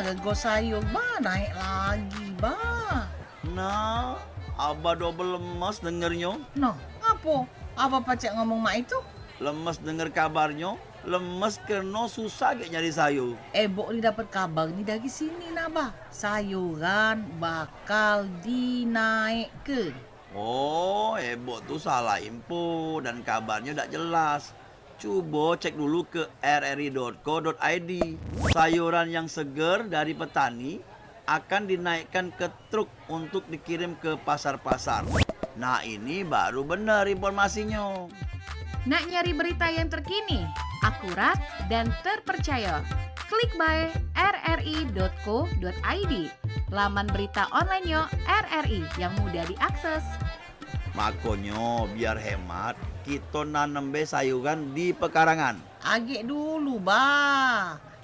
rego sayur naik lagi Nah, Abah double lemas dengernya. No, apa? Apa pacak ngomong mak itu? Lemes denger kabarnya. Lemes karena susah kayak nyari sayur. Bok ni dapat kabar ni dari sini Nabah. Sayuran bakal dinaikkan. Oh, Ebok tuh salah info dan kabarnya tidak jelas. Coba cek dulu ke rri.co.id. Sayuran yang segar dari petani akan dinaikkan ke truk untuk dikirim ke pasar-pasar. Nah, ini baru benar informasinya. Nak nyari berita yang terkini, akurat, dan terpercaya? Klik by rri.co.id, laman berita online RRI yang mudah diakses. Makanya biar hemat, kita nanam sayuran di pekarangan. Agak dulu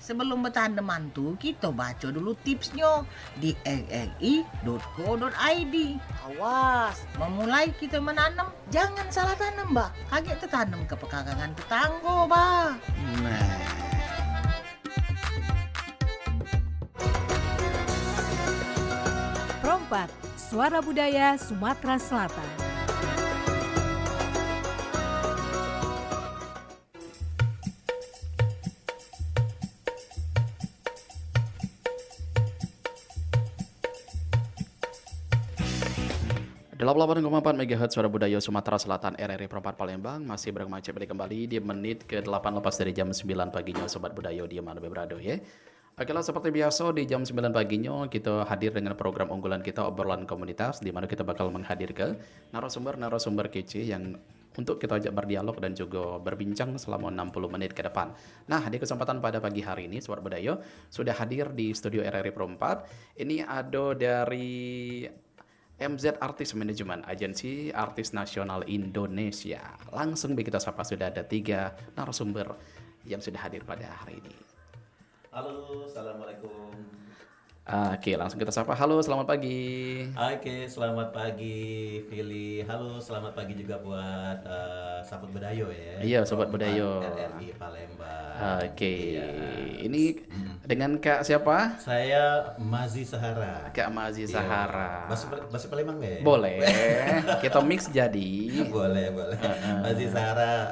Sebelum bertandem mantu, kita baca dulu tipsnya di rri.co.id. Awas, memulai kita menanam, jangan salah tanam, Kaget tertanam ke pekarangan tetangga, Nah. Perompak, Suara Budaya Sumatera Selatan. Delapan 8,4 MHz Suara Budaya Sumatera Selatan RRI Perempat Palembang masih bergema kembali di menit ke-8 lepas dari jam 9 paginya Sobat Budaya di mana berada ya. Okelah, seperti biasa di jam 9 paginya kita hadir dengan program unggulan kita obrolan komunitas di mana kita bakal menghadirkan narasumber kece yang untuk kita ajak berdialog dan juga berbincang selama 60 menit ke depan. Nah, di kesempatan pada pagi hari ini Sobat Budaya sudah hadir di studio RRI Perempat. Ini ada dari MZ Artist Management, Agensi Artis Nasional Indonesia. Langsung kita sapa, sudah ada 3 narasumber yang sudah hadir pada hari ini. Halo, Assalamualaikum. Oke, langsung kita sapa. Halo, selamat pagi. Oke, selamat pagi, Fili. Halo, selamat pagi juga buat Sahabat Budayo ya. Iya, Sobat Budayo. RRI Palembang. Oke, Iya. ini dengan Kak siapa? Saya Mazi Sahara. Kak Mazi Iya. Sahara. Bahasa Palembang nggak ya? Boleh, kita mix jadi. boleh. Mazi Sahara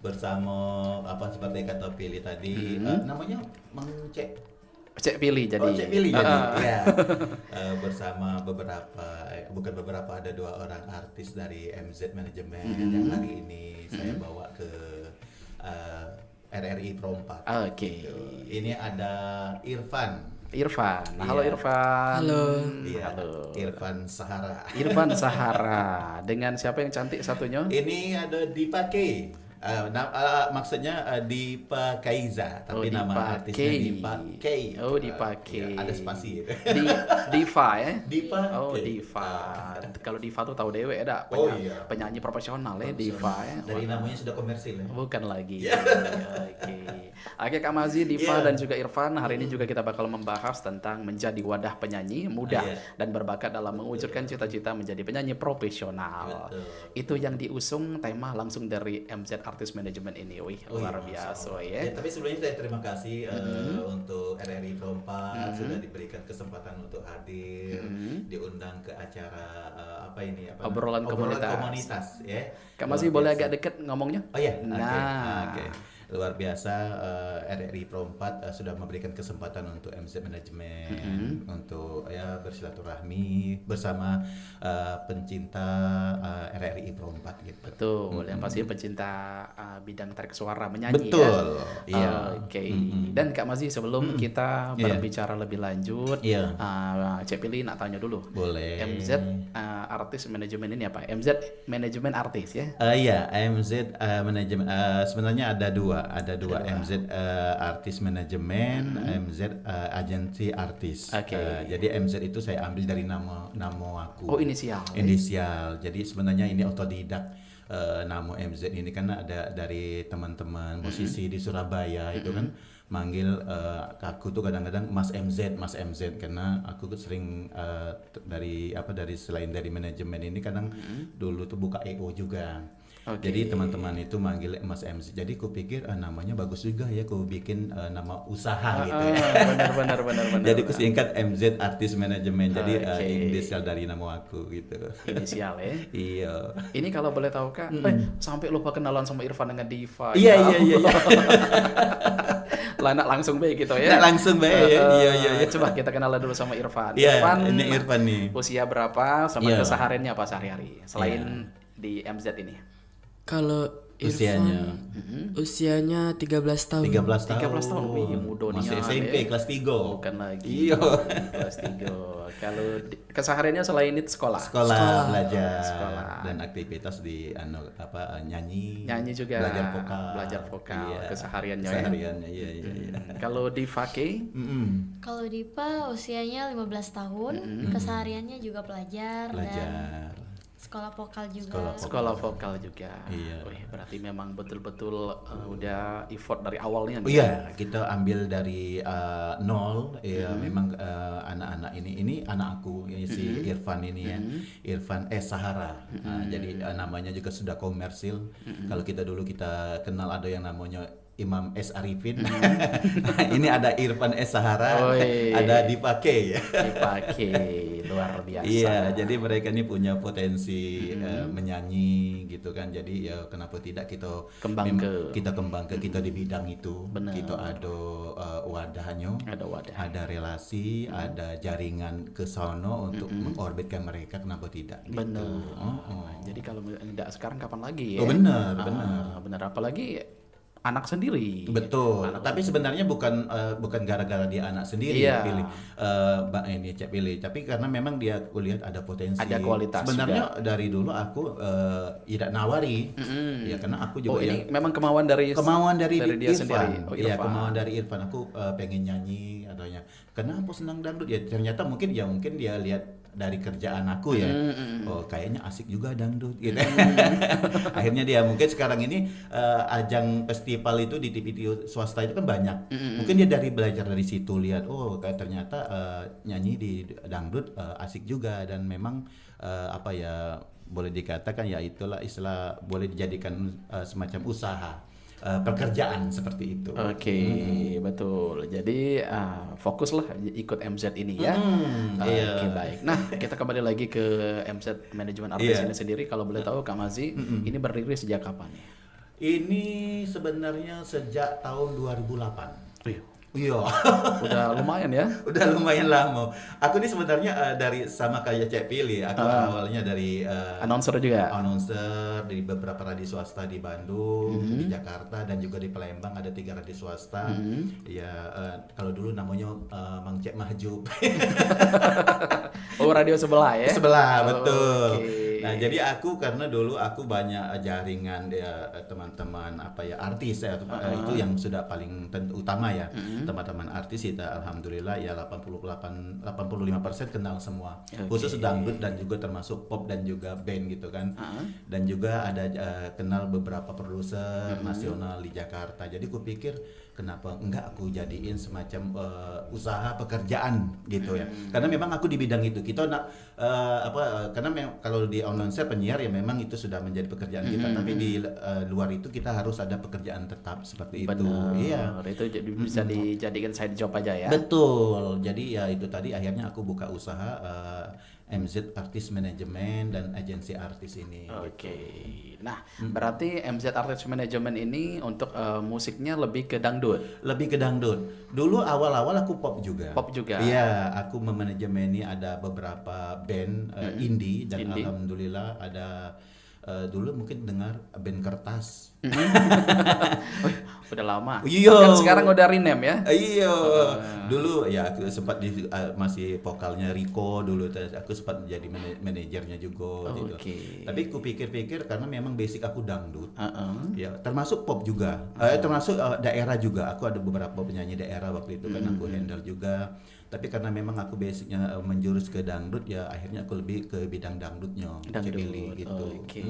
bersama seperti kata Fili tadi, namanya Mang Cek. Cek pilih jadi. Oh, Cek Pilih jadi. Ya. Bersama ada 2 orang artis dari MZ Management yang hari ini saya bawa ke RRI Perompak. Oke. Gitu. Ini ada Irfan. Halo Iya. Irfan. Iya, Halo. Irfan Sahara. Irfan Sahara. Dengan siapa yang cantik satunya? Ini ada Dipa K. Maksudnya Dipa Kaiza, tapi nama artisnya Dipa K. Oh, Dipa K. Ya, ada spasi. Diva ya? Dipa Oh, K. Diva. Kalau Diva tuh tahu dewe ada Iya. penyanyi profesional ya, Diva ya. Dari namanya sudah komersil ya. Bukan lagi. Oke, Kak Mazi, Diva dan juga Irfan, hari ini juga kita bakal membahas tentang menjadi wadah penyanyi muda dan berbakat dalam mewujudkan cita-cita menjadi penyanyi profesional. Betul. Itu yang diusung tema langsung dari MZ Artist Management ini. Luar biasa ya. Tapi sebelumnya saya terima kasih untuk RRI Perompak sudah diberikan kesempatan untuk hadir, diundang ke acara Obrolan komunitas. komunitas ya. Kak Mazi boleh agak deket ngomongnya? Oh ya, Nah. Oke. Luar biasa, RRI Perompak sudah memberikan kesempatan untuk MZ Management untuk bersilaturahmi bersama pencinta RRI Perompak gitu. Betul, yang pasti pencinta bidang tarik suara menyanyi. Betul. Ya. Iya. Oke. Dan Kak Mazi, sebelum kita berbicara lebih lanjut, Cek Pilih nak tanya dulu. Boleh. MZ Artist Management ini apa? MZ Management Artis ya? Iya, MZ Management. Sebenarnya ada dua MZ Artist Management, MZ Agency Artist. Oke. Jadi MZ itu saya ambil dari nama aku. Oh, inisial. Inisial. Jadi sebenarnya ini otodidak. Nama MZ ini kan ada dari teman-teman musisi di Surabaya itu kan manggil aku tuh kadang-kadang Mas MZ karena aku tuh sering dari selain dari manajemen ini kadang dulu tuh buka EO juga. Oke. Jadi teman-teman itu manggil Mas MZ. Jadi kupikir namanya bagus juga ya, ku bikin nama usaha gitu ya. Benar. Jadi ku singkat MZ Artist Management. Jadi Oke. inisial dari nama aku gitu. Inisial ya. Iya. Ini kalau boleh tahu Kak, sampai lupa kenalan sama Irfan dengan Diva. Iya. Lah nak langsung baik gitu ya. Nggak langsung baik ya. Iya. Coba kita kenalan dulu sama Irfan. Iya, Irfan, ini Irfan nih. usia berapa sama Iya. kesehariannya apa sehari-hari selain di MZ ini? Kalau Usianya? usianya 13 tahun. 13 tahun. 13 tahun. Wih, muda nih Masih ya, SMP ya. kelas 3. Bukan lagi. Iya. Kelas 3. Kalau kesehariannya selain itu sekolah. Sekolah, belajar Sekolah. dan aktivitas di nyanyi. Nyanyi juga. Belajar vokal. Iya. Kesehariannya ya. Kesehariannya, iya. Kalau di Vake, Kalau Dipa usianya 15 tahun, kesehariannya juga pelajar dan Belajar. sekolah vokal juga. sekolah vokal juga. Iya. Wih, berarti memang betul-betul udah effort dari awalnya. Oh iya, kita ambil dari nol. Ya, memang anak-anak ini anak aku ya, si Irfan ini ya, Irfan Sahara. Nah, jadi namanya juga sudah komersil. Kalau kita dulu kita kenal ada yang namanya Imam S. Arifin. Nah, ini ada Irfan Sahara, Oi. ada Dipakai ya. Dipakai luar biasa. Iya, jadi mereka ini punya potensi menyanyi gitu kan. Jadi ya kenapa tidak kita Kembang ke- kita kembang ke kita di bidang itu. Benar. Kita ada wadahnya, Ada wadah. ada relasi, ada jaringan ke sono untuk mengorbitkan mereka. Kenapa tidak? Gitu. Benar. Oh. Jadi kalau tidak sekarang kapan lagi ya? Oh, benar, Benar, apalagi anak sendiri. Betul. Anak- Tapi sebenarnya bukan gara-gara dia anak sendiri Iya. pilih Cek pilih, tapi karena memang dia aku lihat ada potensi. Ada kualitas Sebenarnya dari dulu aku tidak nawari. Ya karena aku Oh, juga ini memang kemauan dari dari dia Irfan. sendiri. Oh, Iya, Irfan. kemauan dari Irfan. Aku pengen nyanyi ataunya. Kenapa senang dangdut? Ya ternyata mungkin dia lihat dari kerjaan aku ya. Oh, kayaknya asik juga dangdut gitu. Akhirnya dia mungkin sekarang ini ajang festival itu di TV swasta itu kan banyak. Mungkin dia belajar dari situ, lihat oh kayak ternyata nyanyi di dangdut asik juga, dan memang apa ya, boleh dikatakan ya itulah istilah, boleh dijadikan semacam usaha. Pekerjaan seperti itu. Oke, betul. Jadi fokuslah ikut MZ ini ya. Iya. Oke, baik. Nah, kita kembali lagi ke MZ Manajemen Artis Iya. ini sendiri. Kalau boleh tahu Kak Mazi, ini berdiri sejak kapan ya? Ini sebenarnya sejak tahun 2008. Iya. Udah lumayan ya. Udah lumayan lama. Aku ini sebenarnya dari sama kayak Cek Pilih. Aku awalnya dari Announcer juga. announcer di beberapa radio swasta di Bandung, di Jakarta, dan juga di Palembang ada 3 radio swasta. Ya kalau dulu namanya Mang Cek Mahjub. Oh, radio sebelah ya. Sebelah, betul. Oke. Nah, jadi aku karena dulu aku banyak jaringan ya teman-teman apa ya artis ya itu yang sudah paling utama ya. Teman-teman artis kita alhamdulillah ya 85% kenal semua. Oke. Khusus dangdut dan juga termasuk pop dan juga band gitu kan. Dan juga ada kenal beberapa produser nasional di Jakarta. Jadi kupikir kenapa enggak aku jadiin semacam usaha pekerjaan gitu ya. Karena memang aku di bidang itu. Kita nak karena kalau di announcer penyiar ya memang itu sudah menjadi pekerjaan kita, tapi di luar itu kita harus ada pekerjaan tetap seperti itu. Benar. Iya. Itu jadi bisa dijadikan side job aja ya. Betul. Jadi ya itu tadi akhirnya aku buka usaha MZ Artist Management dan agensi artis ini. Oke. Nah, berarti MZ Artist Management ini untuk musiknya lebih ke dangdut. Lebih ke dangdut. Dulu awal-awal aku pop juga. Pop juga. Iya, aku memanajemeni ada beberapa band indie, dan Indie. alhamdulillah ada dulu mungkin dengar band Kertas. Udah lama. Iya. Kan sekarang udah rename ya. Iya, dulu ya aku sempat masih vokalnya Rico dulu, aku sempat jadi manajernya juga gitu. Oke. Tapi aku pikir-pikir karena memang basic aku dangdut, Heeh. ya termasuk pop juga, termasuk daerah juga. Aku ada beberapa penyanyi daerah waktu itu kan aku handle juga. Tapi karena memang aku basicnya menjurus ke dangdut, ya akhirnya aku lebih ke bidang dangdutnya, Dangdut. gitu. Oke.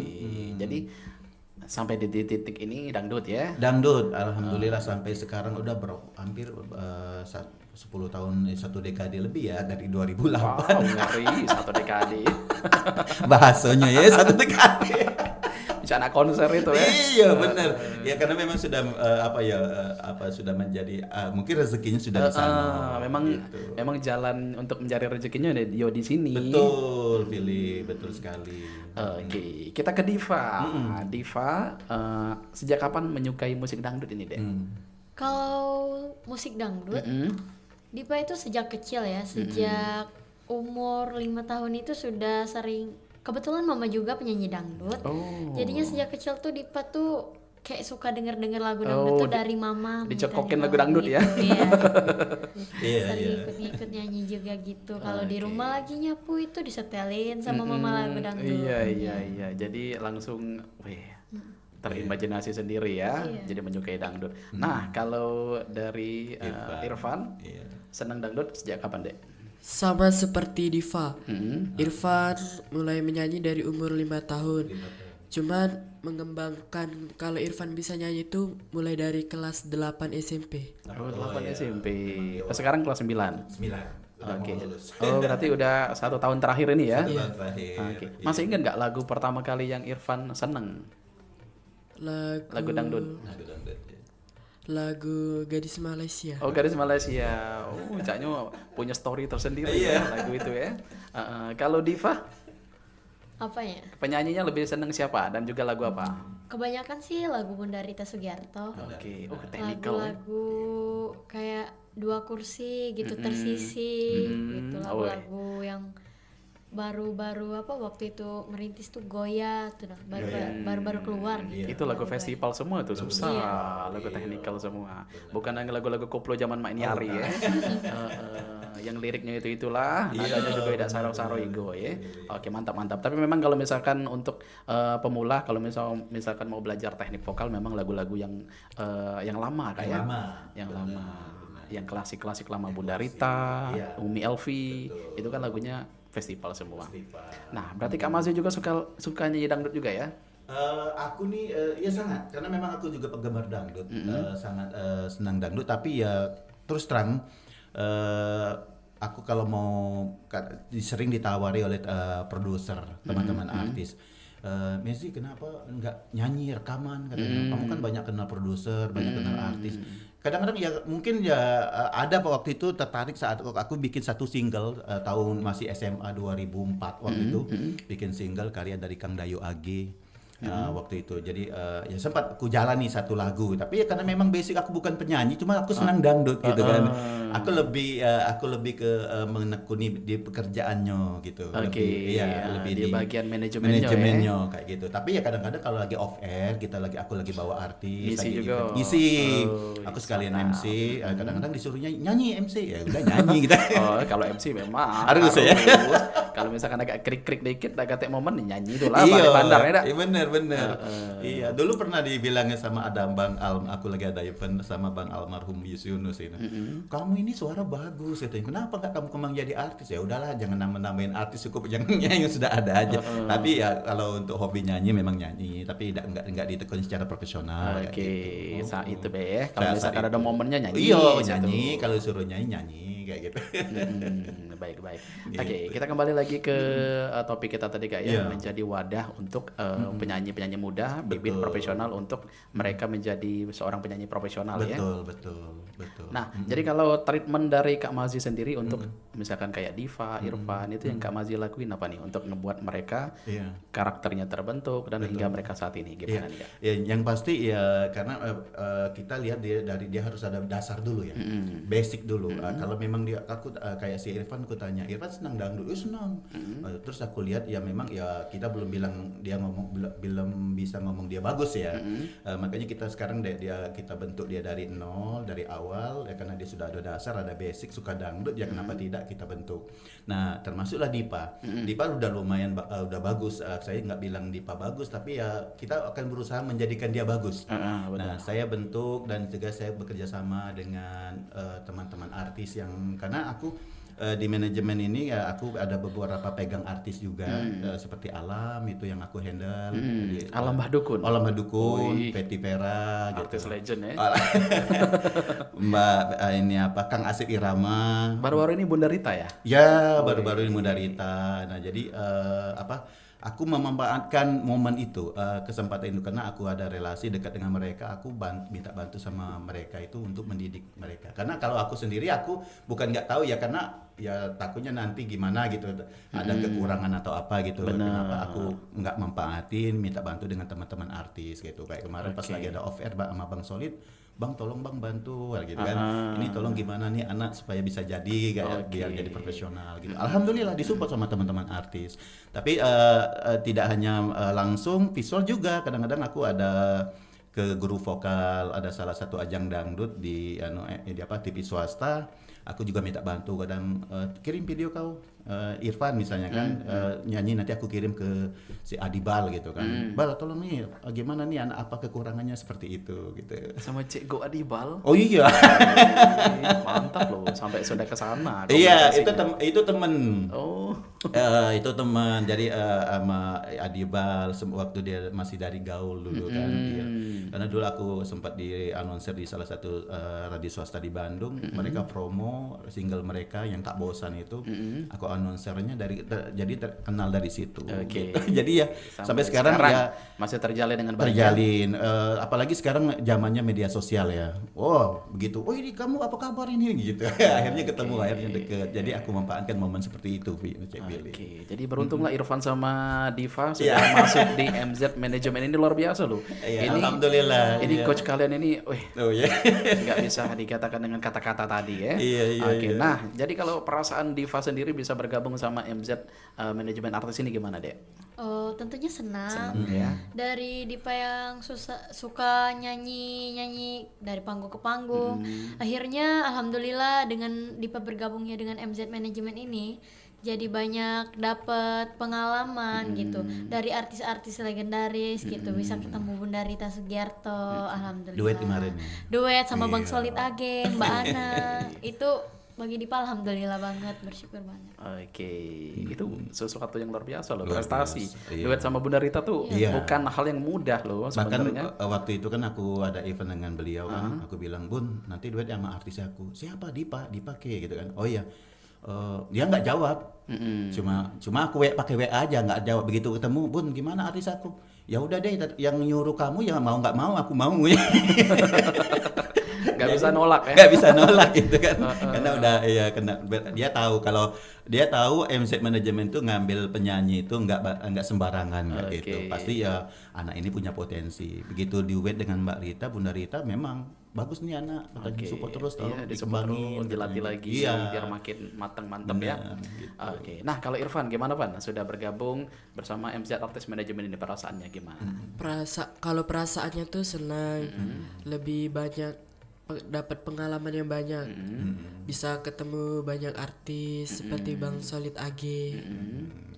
Jadi sampai di titik ini dangdut ya. Dangdut, alhamdulillah sampai sekarang udah hampir 10 tahun, 1 dekade lebih ya, dari 2008. Wow, ngeri 1 dekade. Bahasanya ya 1 dekade. Bisa puncak anak konser itu ya. Iya benar. Ya karena memang sudah sudah menjadi mungkin rezekinya sudah di sana. Memang gitu. memang jalan untuk mencari rezekinya di sini. Betul, Billy, betul sekali. Oke, kita ke Diva. Diva, sejak kapan menyukai musik dangdut ini, Dek? Kalau musik dangdut, Dipa itu sejak kecil ya, sejak umur 5 tahun itu sudah sering, kebetulan mama juga penyanyi dangdut. Jadinya sejak kecil tuh Dipa tuh kayak suka denger-denger lagu dangdut tuh dari mama. Dicekokin minta lagu dangdut gitu, ya. Iya. Sering ikut-ikut nyanyi juga gitu. Kalau di rumah lagi nyapu itu disetelin sama mama lagu dangdut. Iya. Jadi langsung terimajinasi sendiri ya. Iya. Jadi menyukai dangdut. Nah, kalau dari Irfan, senang dangdut sejak kapan, Dek? Sama seperti Diva. Irfan mulai menyanyi dari umur 5 tahun. Cuman mengembangkan kalau Irfan bisa nyanyi itu mulai dari kelas 8 SMP. 8 SMP. Sekarang kelas 9. 9. Oke. Berarti udah 1 tahun terakhir ini ya. Terakhir. Oke. Masih ingat nggak lagu pertama kali yang Irfan seneng? Lagu dangdut. Lagu Gadis Malaysia. Oh, Gadis Malaysia. Caknya punya story tersendiri ya lagu itu ya. Kalau Diva, Apanya? penyanyinya lebih seneng siapa dan juga lagu apa? Kebanyakan sih lagu Bunda Rita Sugiarto. Oke. Technical. Lagu-lagu kayak Dua Kursi gitu, Tersisi gitu, lagu-lagu yang baru-baru waktu itu merintis tuh Goya tuh baru-baru keluar gitu. Itu lagu festival semua tuh, susah. Lagu technical semua. Bukan yang lagu-lagu koplo zaman Mak Nyari ya. Yang liriknya itulah, nadanya juga tidak saro-saro ego ya. Oke, mantap. Tapi memang kalau misalkan untuk pemula, kalau misalkan mau belajar teknik vokal, memang lagu-lagu yang lama kayak yang lama. Yang klasik-klasik lama Bunda Rita, Umi Elvi, itu kan lagunya festival semua. Nah, berarti Kak Mazi juga suka nyanyi dangdut juga ya? Aku nih ya sangat, karena memang aku juga penggemar dangdut, sangat senang dangdut. Tapi ya terus terang, aku kalau mau sering ditawari oleh produser, teman-teman artis. Messi kenapa nggak nyanyi rekaman katanya, kamu kan banyak kenal produser, banyak kenal artis. Kadang-kadang ya mungkin ya ada waktu itu tertarik saat aku bikin satu single tahun masih SMA 2004 waktu itu, bikin single karya dari Kang Dayo AG. Waktu itu jadi ya sempat aku jalani satu lagu, tapi ya karena memang basic aku bukan penyanyi, cuma aku senang dangdut gitu kan. Aku lebih ke menekuni di pekerjaannya gitu. Lebih di bagian manajemennya kayak gitu. Tapi ya kadang-kadang kalau lagi off air, aku lagi bawa artis, ngisi lagi juga. ngisi. Aku sekalian MC, kadang-kadang disuruhnya nyanyi MC, ya udah nyanyi gitu. Kalau MC memang Harus ya. Kalau misalkan agak krik-krik dikit, agak momen nyanyi itu lah bandar ya. Iya bener. Iya, dulu pernah dibilangnya sama aku lagi ada event sama Bang almarhum Yunus ini. Kamu ini suara bagus katanya. Kenapa enggak kamu kembang jadi artis? Ya udahlah, jangan nambah-nambahin artis, cukup yang sudah ada aja. Tapi ya kalau untuk hobi nyanyi memang nyanyi, tapi enggak ditekuni secara profesional. Oke, gitu. saat itu ya. Kalau misalkan ada momennya nyanyi. Iya, nyanyi. Kalau suruh nyanyi kayak gitu. Baik. Oke, kita kembali lagi ke topik kita tadi Kak ya, menjadi wadah untuk penyanyi-penyanyi muda, bibit profesional untuk mereka menjadi seorang penyanyi profesional ya. Betul. Nah, jadi kalau treatment dari Kak Mazi sendiri untuk misalkan kayak Diva, Irfan, itu yang Kak Mazi lakuin apa nih untuk ngebuat mereka karakternya terbentuk dan hingga mereka saat ini gimana nih Kak? Ya, yang pasti ya karena kita lihat dia harus ada dasar dulu ya, basic dulu. Kalau memang aku kayak si Irfan, aku tanya Irfan senang dangdut, senang. Terus aku lihat ya memang ya kita belum bisa ngomong dia bagus ya. Makanya kita sekarang kita bentuk dia dari nol, dari awal ya, karena dia sudah ada dasar, ada basic, suka dangdut ya, kenapa tidak kita bentuk. Nah, termasuklah Dipa. Dipa udah lumayan udah bagus. Saya nggak bilang Dipa bagus, tapi ya kita akan berusaha menjadikan dia bagus. Nah, saya bentuk dan juga saya bekerja sama dengan teman-teman artis yang, karena aku di manajemen ini ya aku ada beberapa pegang artis juga, seperti Alam itu yang aku handle. Alam Bahdukun. Betty Vera gitu. Artis legend ya. Mbak Kang Asif Irama. Baru-baru ini Bunda Rita ya? Ya, baru-baru ini Bunda Rita. Nah, jadi aku memanfaatkan momen itu, kesempatan itu, karena aku ada relasi dekat dengan mereka. Aku minta bantu sama mereka itu untuk mendidik mereka. Karena kalau aku sendiri, aku bukan nggak tahu ya, karena ya takutnya nanti gimana gitu, ada kekurangan atau apa gitu. Kenapa aku nggak manfaatin, minta bantu dengan teman-teman artis gitu. Kayak kemarin pas lagi ada off air sama Bang Solid, Bang tolong Bang bantu gitu kan. Ini tolong gimana nih anak supaya bisa jadi kayak biar jadi profesional gitu. Alhamdulillah disupport sama teman-teman artis. Tapi tidak hanya langsung visual juga, kadang-kadang aku ada ke guru vokal, ada salah satu ajang dangdut di TV swasta. Aku juga minta bantu, kadang kirim video kau Irfan misalnya kan nyanyi, nanti aku kirim ke si Adibal gitu kan. Bal tolong nih gimana nih anak, apa kekurangannya seperti itu gitu. Sama Cik Go Adibal. Oh iya. Mantap loh, sampai sudah ke sana. Iya, itu temen. Oh. Itu teman. Jadi sama Adibal waktu dia masih dari gaul dulu kan dia. Karena dulu aku sempat di announcer di salah satu radio swasta di Bandung. Mereka promo single mereka yang Tak Bosan itu. Aku announcernya jadi terkenal dari situ. Gitu. Jadi ya sampai sekarang ya masih terjalin dengan baik. Terjalin. Apalagi sekarang zamannya media sosial ya. Oh, begitu. Oh, ini kamu apa kabar ini gitu. Akhirnya ketemu, akhirnya deket. Jadi aku memanfaatkan momen seperti itu, Cek Billy. Oke, jadi beruntunglah Irfan sama Diva sudah masuk di MZ Manajemen, ini luar biasa loh. Ini, Ini alhamdulillah. coach kalian ini, nggak bisa dikatakan dengan kata-kata tadi ya. Oke, nah jadi kalau perasaan Diva sendiri bisa bergabung sama MZ Manajemen Artis ini gimana, Dek? Oh, tentunya senang. Ya. Dari Dipa yang suka nyanyi dari panggung ke panggung. Akhirnya alhamdulillah dengan Dipa bergabungnya dengan MZ Manajemen ini, jadi banyak dapat pengalaman gitu dari artis-artis legendaris gitu. Bisa ketemu Bunda Rita Sugiarto, alhamdulillah. Duet kemarin. Duet sama Bang Solid Agen, Mbak Ana. Itu bagi Dipa alhamdulillah banget, bersyukur banget. Oke, itu sesuatu yang luar biasa loh, Luar prestasi. biasa, iya. Duet sama Bunda Rita tuh Iya. bukan hal yang mudah loh sebenarnya. Bahkan waktu itu kan aku ada event dengan beliau kan, aku bilang, Bun, nanti duet sama artis aku. Siapa? Dipa Ke gitu kan. Oh iya. Dia nggak jawab. Cuma aku pakai WA aja, nggak jawab. Begitu ketemu, Bun, gimana artis aku? Ya udah deh, yang nyuruh kamu ya mau nggak mau, aku mau. Nggak bisa nolak ya. Nggak bisa nolak gitu kan. Karena udah dia tahu kalau dia tahu MZ Manajemen itu ngambil penyanyi itu nggak sembarangan kayak gitu. Pasti ya anak ini punya potensi. Begitu duet dengan Mbak Rita, Bunda Rita, memang bagus nih anak. Support terus, iya, dikembangin, dilatih lagi biar makin matang-mantap ya. Gitu. Oke. Nah, kalau Irfan gimana, Pan? Sudah bergabung bersama MZ Artis Manajemen ini, perasaannya gimana? Kalau perasaannya tuh senang, lebih banyak dapat pengalaman yang banyak, bisa ketemu banyak artis seperti Bang Solid AG.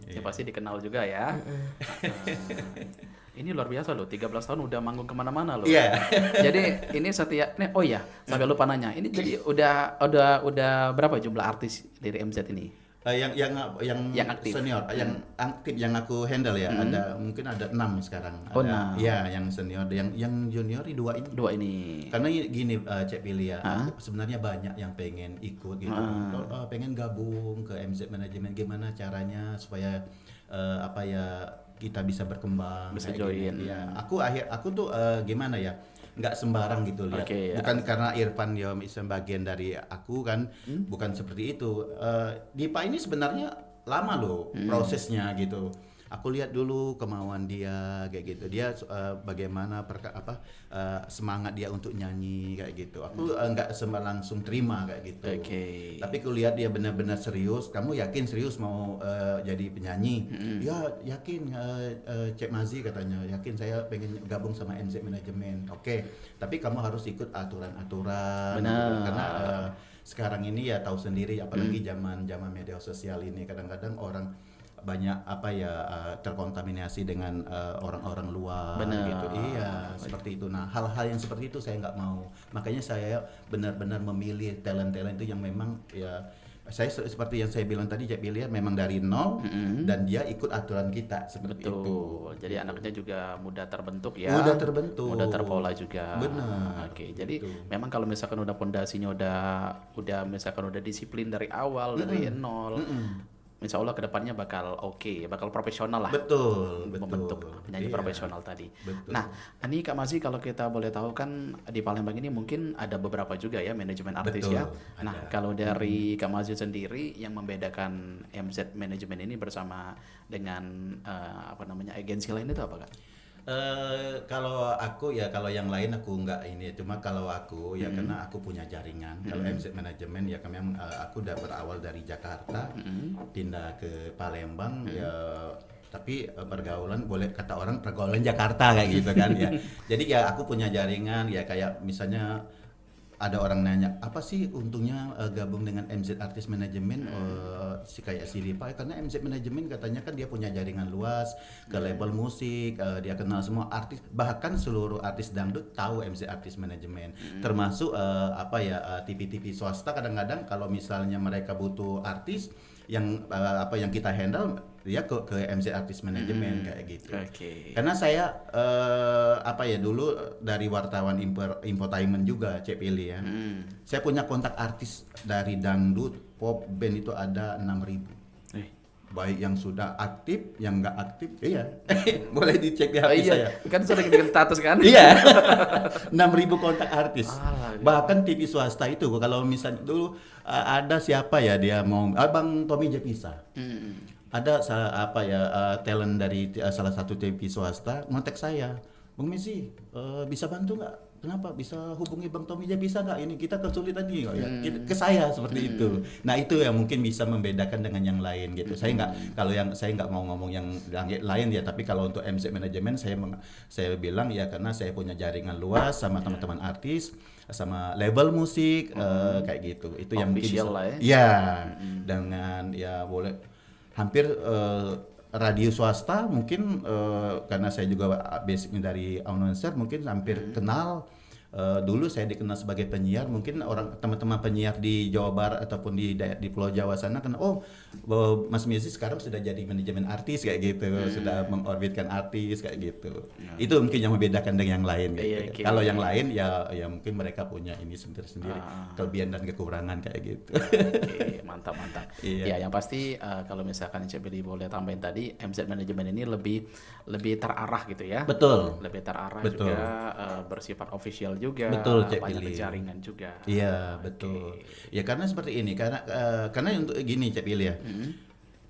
Ya pasti dikenal juga ya. Ini luar biasa loh, 13 tahun udah manggung kemana-mana loh. Iya. Jadi ini oh iya, sampai lupa nanya. Ini jadi udah berapa jumlah artis dari MZ ini? Yang aktif. Senior, yang aktif yang aku handle ya, mungkin ada 6 sekarang. Ada, 6. ya, yang senior, yang junior dua ini. Karena gini, Cek Billy ya, sebenarnya banyak yang pengen ikut gitu, pengen gabung ke MZ Manajemen, gimana caranya supaya kita bisa berkembang, bisa join. gini. Ya, aku tuh gimana ya? Nggak sembarang gitu lihat. Bukan karena Irfan ya bagian dari aku kan, bukan seperti itu. Dipa ini sebenarnya lama loh prosesnya gitu. Aku lihat dulu kemauan dia kayak gitu. Dia bagaimana semangat dia untuk nyanyi kayak gitu. Aku nggak langsung terima kayak gitu. Tapi aku lihat dia benar-benar serius. Kamu yakin serius mau jadi penyanyi? Ya yakin, Cek Mazi katanya. Yakin, saya pengen gabung sama MZ Manajemen. Tapi kamu harus ikut aturan-aturan. Karena sekarang ini ya tahu sendiri, apalagi zaman media sosial ini, kadang-kadang orang banyak terkontaminasi dengan orang-orang luar gitu. Iya, seperti itu. Nah, hal-hal yang seperti itu saya nggak mau. Makanya saya benar-benar memilih talent-talent itu yang memang ya, saya seperti yang saya bilang tadi, Cek Billy, memang dari nol dan dia ikut aturan kita seperti itu. Jadi anaknya juga mudah terbentuk ya. Mudah terbentuk. Mudah terpola juga. Benar. Jadi memang kalau misalkan udah pondasinya udah misalkan udah disiplin dari awal dari nol. insya Allah kedepannya bakal oke, bakal profesional lah. Betul. Membentuk penyanyi Iya, profesional tadi. betul. Nah, ini Kak Mazi kalau kita boleh tahu kan di Palembang ini mungkin ada beberapa juga ya manajemen artis Betul, ya. Nah, ada. kalau dari Kak Mazi sendiri yang membedakan MZ manajemen ini bersama dengan agensi lain itu apa Kak? Kalau aku ya, kalau yang lain aku nggak ini, cuma kalau aku ya karena aku punya jaringan. Kalau MZ Manajemen ya memang aku udah berawal dari Jakarta, pindah ke Palembang ya, tapi pergaulan boleh kata orang pergaulan Jakarta kayak gitu kan ya. Jadi ya aku punya jaringan ya, kayak misalnya ada orang nanya apa sih untungnya gabung dengan MZ Artis Manajemen, kayak si Ripa, karena MZ Manajemen katanya kan dia punya jaringan luas ke label musik, dia kenal semua artis, bahkan seluruh artis dangdut tahu MZ Artis Manajemen, termasuk TV-TV swasta kadang-kadang kalau misalnya mereka butuh artis yang yang kita handle, dia ke MZ Artis Manajemen kayak gitu. Oke. Karena saya dulu dari wartawan infotainment juga Cek Pilih ya. Saya punya kontak artis dari dangdut, pop, band itu ada 6.000. Baik yang sudah aktif, yang nggak aktif, iya. Boleh dicek di HP saya. Kan sudah bikin status kan? Iya. 6.000 kontak artis. Alah, Bahkan TV swasta itu kalau misalnya dulu ada siapa ya dia mau Bang Tommy Jepisa. Ada talent dari salah satu TV swasta ngontek saya, Bang Messi bisa bantu nggak? Kenapa? Bisa hubungi Bang Tommy aja bisa nggak? Ini kita kesulitan nih, ya. Ke saya seperti itu. Nah itu yang mungkin bisa membedakan dengan yang lain gitu. Saya nggak mau ngomong yang lain ya, tapi kalau untuk MZ Manajemen saya bilang ya karena saya punya jaringan luas sama teman-teman artis, sama label musik kayak gitu. Itu yang mungkin Official bisa. lah ya. Iya, dengan ya boleh hampir radio swasta mungkin karena saya juga basicnya dari announcer mungkin hampir kenal. Dulu saya dikenal sebagai penyiar, mungkin teman-teman penyiar di Jawa Barat ataupun di Pulau Jawa sana kan, Mas Messi sekarang sudah jadi manajemen artis kayak gitu, sudah mengorbitkan artis kayak gitu. Itu mungkin yang membedakan dengan yang lain gitu. Iya, okay. Kalau yang lain ya mungkin mereka punya ini sendiri-sendiri, kelebihan dan kekurangan kayak gitu. Oke, mantap. Iya. Ya, yang pasti kalau misalkan Cik Billy boleh tambahin tadi, MZ Manajemen ini lebih terarah gitu ya. Betul. Lebih terarah Betul. juga, bersifat official juga, Betul, Cik banyak Billy. jaringan juga. Iya, betul. Ya karena seperti ini, karena untuk gini Cek Billy ya.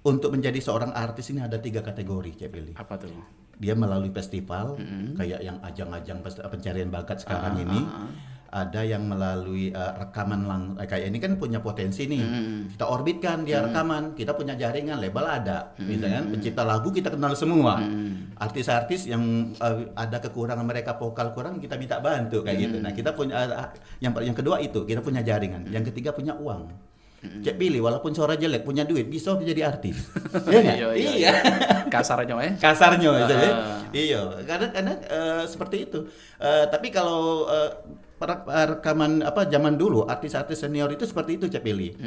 Untuk menjadi seorang artis ini ada 3 kategori Cek Billy. Apa tuh? Dia melalui festival kayak yang ajang-ajang pencarian bakat sekarang ini. Ada yang melalui rekaman kayak ini kan punya potensi nih. Kita orbitkan dia rekaman, kita punya jaringan, label ada. Misalnya pencipta lagu kita kenal semua. Artis-artis yang ada kekurangan mereka vokal kurang kita minta bantu kayak gitu. Nah, kita punya yang kedua itu, kita punya jaringan. Yang ketiga punya uang. Cek Billy walaupun suara jelek punya duit bisa jadi artis. Iya nggak? Iya. Kasarnya ya. Kasarnya iya. Karena seperti itu. Tapi kalau rekaman zaman dulu artis-artis senior itu seperti itu Cek Billy.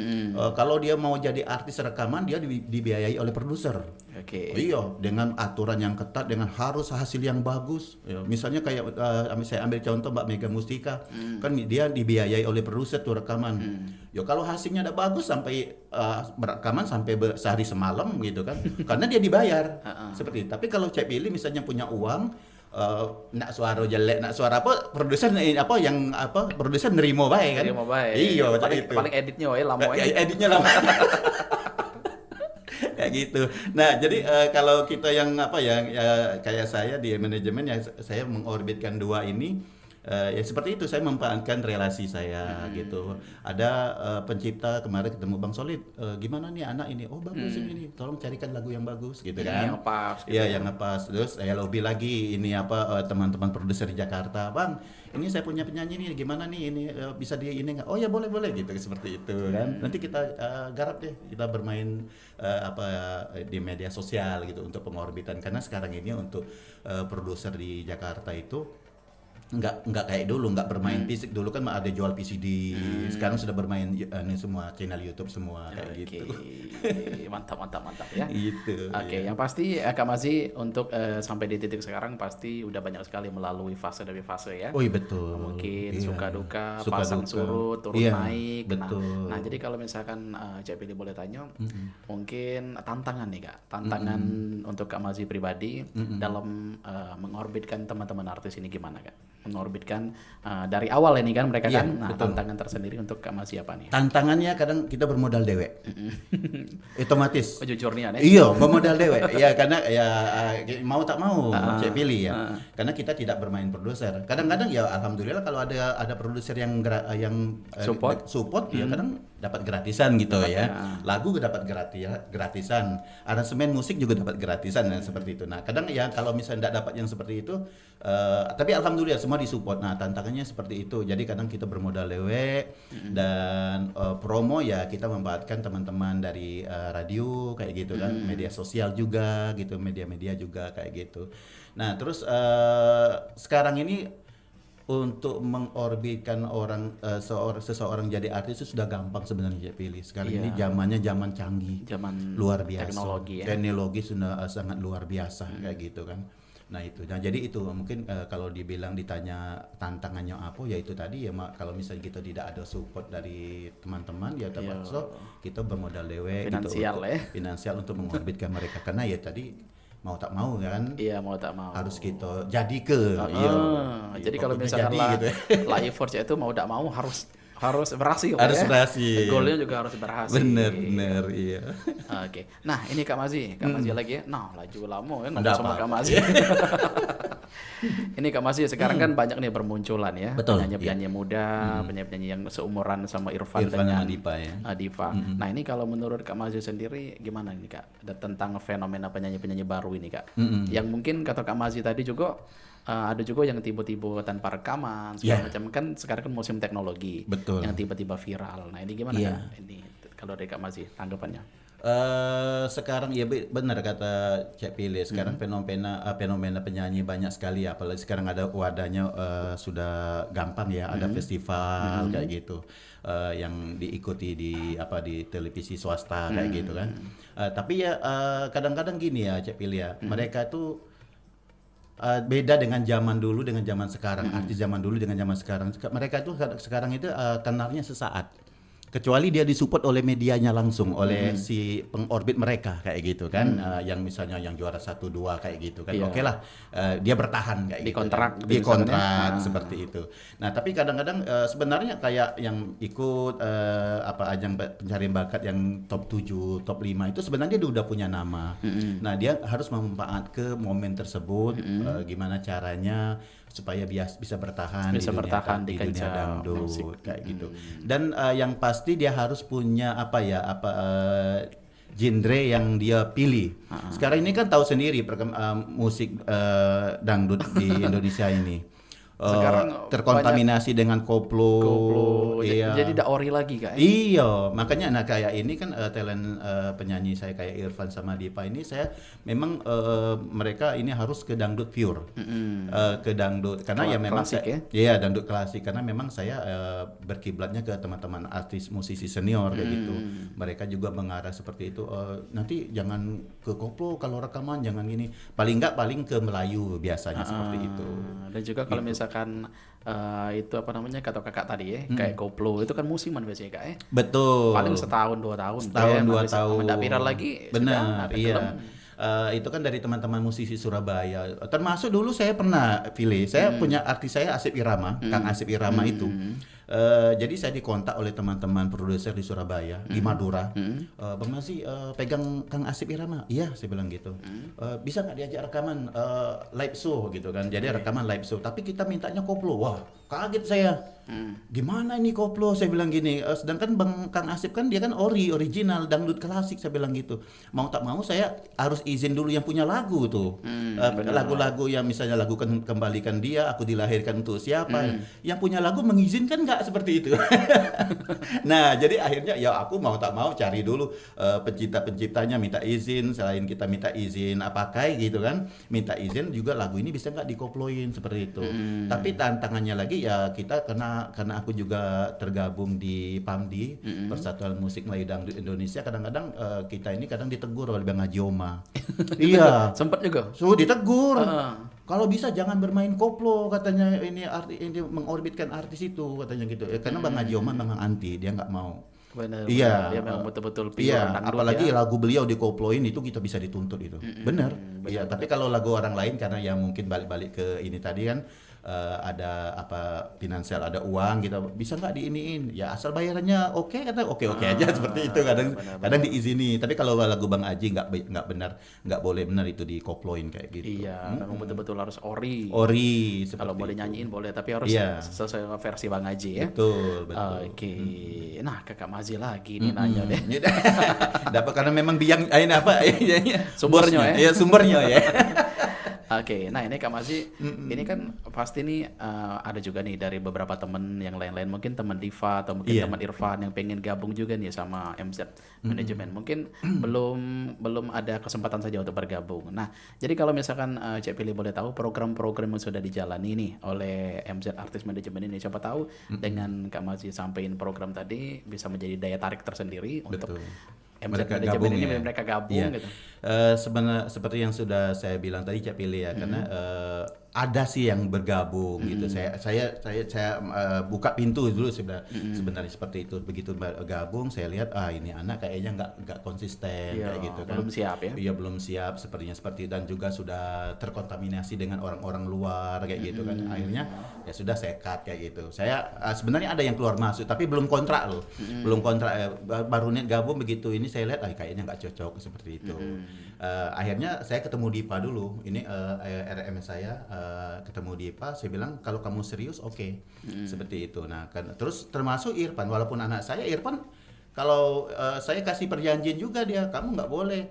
Kalau dia mau jadi artis rekaman dia dibiayai oleh produser. Oke. Iya, dengan aturan yang ketat, dengan harus hasil yang bagus. Ya, misalnya kayak saya ambil contoh Mbak Mega Mustika, kan dia dibiayai oleh produser tuh rekaman. Ya kalau hasilnya ada bagus sampai rekaman sampai sehari semalam gitu kan, karena dia dibayar. Seperti itu. Tapi kalau Cek Billy misalnya punya uang, nak suara jelek, nak suara apa, produser produser nerimo bae kan. Nerimo bae. Iya, paling editnya wae lama aja. Editnya lama. Kayak gitu. Nah, jadi kalau kita yang kayak saya di manajemen ya saya mengorbitkan 2 ini. Ya seperti itu, saya memanfaatkan relasi saya gitu. Ada pencipta kemarin ketemu Bang Solid, gimana nih anak ini? Oh bagus ini, tolong carikan lagu yang bagus gitu kan. Yang pas. Iya yang ngepas. Terus saya lobby lagi ini teman-teman produser di Jakarta, Bang, ini saya punya penyanyi nih, gimana nih ini bisa di ini nggak? Oh ya boleh gitu seperti itu kan. Nanti kita garap deh, kita bermain di media sosial gitu untuk pengorbitan, karena sekarang ini untuk produser di Jakarta itu nggak kayak dulu, nggak bermain fisik. Dulu kan ada jual PCD, sekarang sudah bermain ini semua channel YouTube semua kayak gitu. Mantap ya. Gitu. Oke, yang pasti Kak Mazi untuk sampai di titik sekarang pasti udah banyak sekali melalui fase demi fase ya. Oh iya betul. Mungkin Iya. suka duka, Suka pasang duka. surut, turun Iya, naik. betul. Nah, jadi kalau misalkan Cak Pilih boleh tanya, mungkin tantangan nih Kak, tantangan untuk Kak Mazi pribadi dalam mengorbitkan teman-teman artis ini gimana Kak? Mengorbitkan dari awal ini kan mereka Iya, kan, nah betul. tantangan tersendiri untuk Kak Mazi apa nih? Tantangannya kadang kita bermodal dewek. Otomatis. Oh, jujurnya nih. Iya, bermodal dewek. Ya karena ya mau tak mau Cek pilih ya. Karena kita tidak bermain produser. Kadang-kadang ya alhamdulillah kalau ada produser yang support ya kadang dapat gratisan gitu ya. Lagu dapat gratisan. Aransemen musik juga dapat gratisan dan seperti itu. Nah, kadang ya kalau misalnya tidak dapat yang seperti itu tapi alhamdulillah semua disupport. Nah, tantangannya seperti itu. Jadi kadang kita bermodal dewek dan promo ya kita memanfaatkan teman-teman dari radio kayak gitu kan, media sosial juga gitu, media-media juga kayak gitu. Nah, terus sekarang ini untuk mengorbitkan orang seseorang jadi artis itu sudah gampang sebenarnya pilih. Sekarang ini zamannya zaman canggih, Zaman luar biasa. teknologi ya. Teknologi sudah sangat luar biasa kayak gitu kan. Nah itu, nah jadi itu mungkin kalau ditanya tantangannya apa ya itu tadi ya kalau misalnya kita tidak ada support dari teman-teman ya terpaksa kita bermodal dewek Finansial gitu, finansial untuk mengorbitkan mereka karena ya tadi mau tak mau kan mau tak mau harus kita jadi ke jadi kalau misalkan gitu ya. Live Force itu mau tak mau harus berhasil harus ya. berhasil, Golnya juga harus berhasil. bener iya. Oke, nah ini Kak Mazi lagi ya. Nah laju lama ya ngomong Nggak sama apa-apa. Kak Mazi. Ini Kak Mazi sekarang kan banyak nih bermunculan ya, Betul, penyanyi-penyanyi muda, penyanyi-penyanyi yang seumuran sama Irfan Irfan dengan sama Dipa ya. Diva. Nah ini kalau menurut Kak Mazi sendiri gimana nih Kak? Ada tentang fenomena penyanyi-penyanyi baru ini Kak, yang mungkin kata Kak Mazi tadi juga ada juga yang tiba-tiba tanpa rekaman segala macam kan sekarang kan musim teknologi. Betul. Yang tiba-tiba viral. Nah ini gimana Kak? Ini kalau dari Kak Mazi tanggapannya? Sekarang ya benar kata Cak Pilih. Sekarang fenomena penyanyi banyak sekali, apalagi sekarang ada wadahnya sudah gampang ya, ada festival kayak gitu yang diikuti di televisi swasta kayak gitu kan. Tapi ya kadang-kadang gini ya Cak Pilih ya, mereka tuh beda dengan zaman dulu dengan zaman sekarang. Artis zaman dulu dengan zaman sekarang. Mereka itu sekarang itu kenalnya sesaat. Kecuali dia disupport oleh medianya langsung, oleh si pengorbit mereka kayak gitu kan, yang misalnya yang juara 1-2 kayak gitu kan, oke lah dia bertahan kayak Dikontrak, gitu kan. Dikontrak seperti itu. Nah tapi kadang-kadang sebenarnya kayak yang ikut ajang pencarian bakat yang top 7, top 5 itu sebenarnya dia udah punya nama. Nah dia harus memanfaatkan ke momen tersebut, gimana caranya supaya bisa bertahan Bisa bertahan di dunia kancah dangdut musik. kayak gitu. Dan yang pasti dia harus punya genre yang dia pilih. Sekarang ini kan tahu sendiri musik dangdut di Indonesia ini. Sekarang terkontaminasi dengan koplo, iya. Jadi tidak ori lagi Kak. Iya, makanya kayak ini kan talent penyanyi saya kayak Irfan sama Dipa ini saya memang mereka ini harus ke dangdut pure, ke dangdut karena ya memang klasik iya dangdut klasik karena memang saya berkiblatnya ke teman-teman artis musisi senior kayak gitu. Mereka juga mengarah seperti itu. Nanti jangan ke koplo kalau rekaman, jangan gini. Paling ke Melayu biasanya seperti itu. Dan juga kalau misalkan itu apa namanya kata kakak tadi ya, kayak koplo itu kan musiman biasanya Kak ya. Betul. Paling setahun 2 tahun. Setahun 2 tahun. Tidak viral lagi. Benar, iya. Itu kan dari teman-teman musisi Surabaya. Termasuk dulu saya pernah pilih. Saya punya artis saya Asep Irama, Kang Asep Irama itu. Jadi saya dikontak oleh teman-teman produser di Surabaya, di Madura. Bang Mazi pegang Kang Asep Irama. Iya, saya bilang gitu. Bisa nggak diajak rekaman live show gitu kan. Jadi rekaman live show. Tapi kita mintanya koplo. Wah, kaget saya. Gimana ini koplo? Saya bilang gini. Sedangkan Bang Kang Asep kan dia kan original dangdut klasik. Saya bilang gitu. Mau tak mau saya harus izin dulu yang punya lagu tuh. Lagu-lagu yang misalnya lagu Kembalikan Dia, Aku Dilahirkan Untuk Siapa. Yang punya lagu mengizinkan nggak nggak seperti itu. Nah, jadi akhirnya ya aku mau tak mau cari dulu pencipta-penciptanya, minta izin, selain kita minta izin pakai gitu kan, minta izin juga lagu ini bisa nggak dikoploin seperti itu. Tapi tantangannya lagi ya kita karena aku juga tergabung di PAMDI, Persatuan Musik Melayu Dangdut Indonesia, kadang-kadang kita ini kadang ditegur oleh Bang Haji Oma. Iya. Sempat juga. So ditegur. Kalau bisa jangan bermain koplo katanya, ini mengorbitkan artis itu katanya gitu. Karena Bang Haji Oma memang anti, dia nggak mau. Benar. Iya. Dia memang betul-betul pure Iya, dangdut apalagi ya. lagu beliau dikoploin itu kita bisa dituntut itu. Benar. Iya, tapi kalau lagu orang lain karena ya mungkin balik-balik ke ini tadi kan ada apa finansial, ada uang gitu, bisa nggak diiniin? Ya asal bayarannya oke, kata oke aja seperti itu, kadang diizini. Tapi kalau lagu Bang Aji nggak benar, nggak boleh benar itu dikoploin kayak gitu. Iya, memang betul-betul harus ori. Seperti Kalau boleh itu. nyanyiin boleh, tapi harus Iya. sesuai versi Bang Haji ya. Betul. Oke. Nah, Kakak Mazi lagi nih nanya deh. Dapat karena memang biang ini apa Sumbernya ya. Iya, sumbernya ya. Oke, nah ini Kak Mazi, ini kan pasti nih ada juga nih dari beberapa temen yang lain-lain, mungkin teman Diva atau mungkin Iya. teman Irfan yang pengen gabung juga nih sama MZ Manajemen. Mungkin belum ada kesempatan saja untuk bergabung. Nah, jadi kalau misalkan Cek Pilih boleh tahu program-program yang sudah dijalani nih oleh MZ Artis Manajemen ini, siapa tahu dengan Kak Mazi sampaikan program tadi bisa menjadi daya tarik tersendiri untuk Betul. MZ Mereka Manajemen gabung ini ya. mereka gabung Iya. gitu. Sebenarnya seperti yang sudah saya bilang tadi Cak Pilih ya, karena ada sih yang bergabung gitu. Saya buka pintu dulu sebenarnya seperti itu. Begitu gabung saya lihat ini anak kayaknya nggak konsisten Iya, kayak gitu kan. belum siap ya. Iya, belum siap sepertinya seperti, dan juga sudah terkontaminasi dengan orang-orang luar kayak gitu kan. Akhirnya ya sudah saya cut kayak gitu. Saya sebenarnya ada yang keluar masuk tapi belum kontrak loh. Belum kontrak, baru niat gabung, begitu ini saya lihat kayaknya nggak cocok seperti itu. Akhirnya saya ketemu Dipa dulu. Ini RM saya ketemu Dipa, saya bilang kalau kamu serius oke. Seperti itu. Nah, kan terus termasuk Irfan, walaupun anak saya Irfan, kalau saya kasih perjanjian juga dia, kamu nggak boleh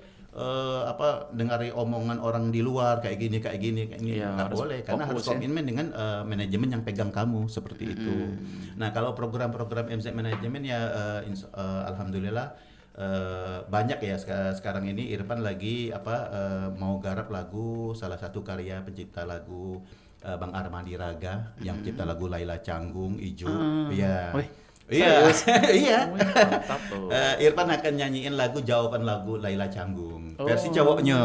dengari omongan orang di luar kayak gini Iya, nggak harus boleh, karena harus fokus ya. komitmen dengan manajemen yang pegang kamu seperti itu. Nah, kalau program-program MZ Manajemen ya alhamdulillah banyak ya. Sekarang ini Irfan lagi mau garap lagu, salah satu karya pencipta lagu Bang Armadi Raga yang pencipta lagu Laila Canggung, Ijo. Iya. Wih, Iya. Iya. mantap tuh. Irfan akan nyanyiin jawaban lagu Laila Canggung. Versi cowoknya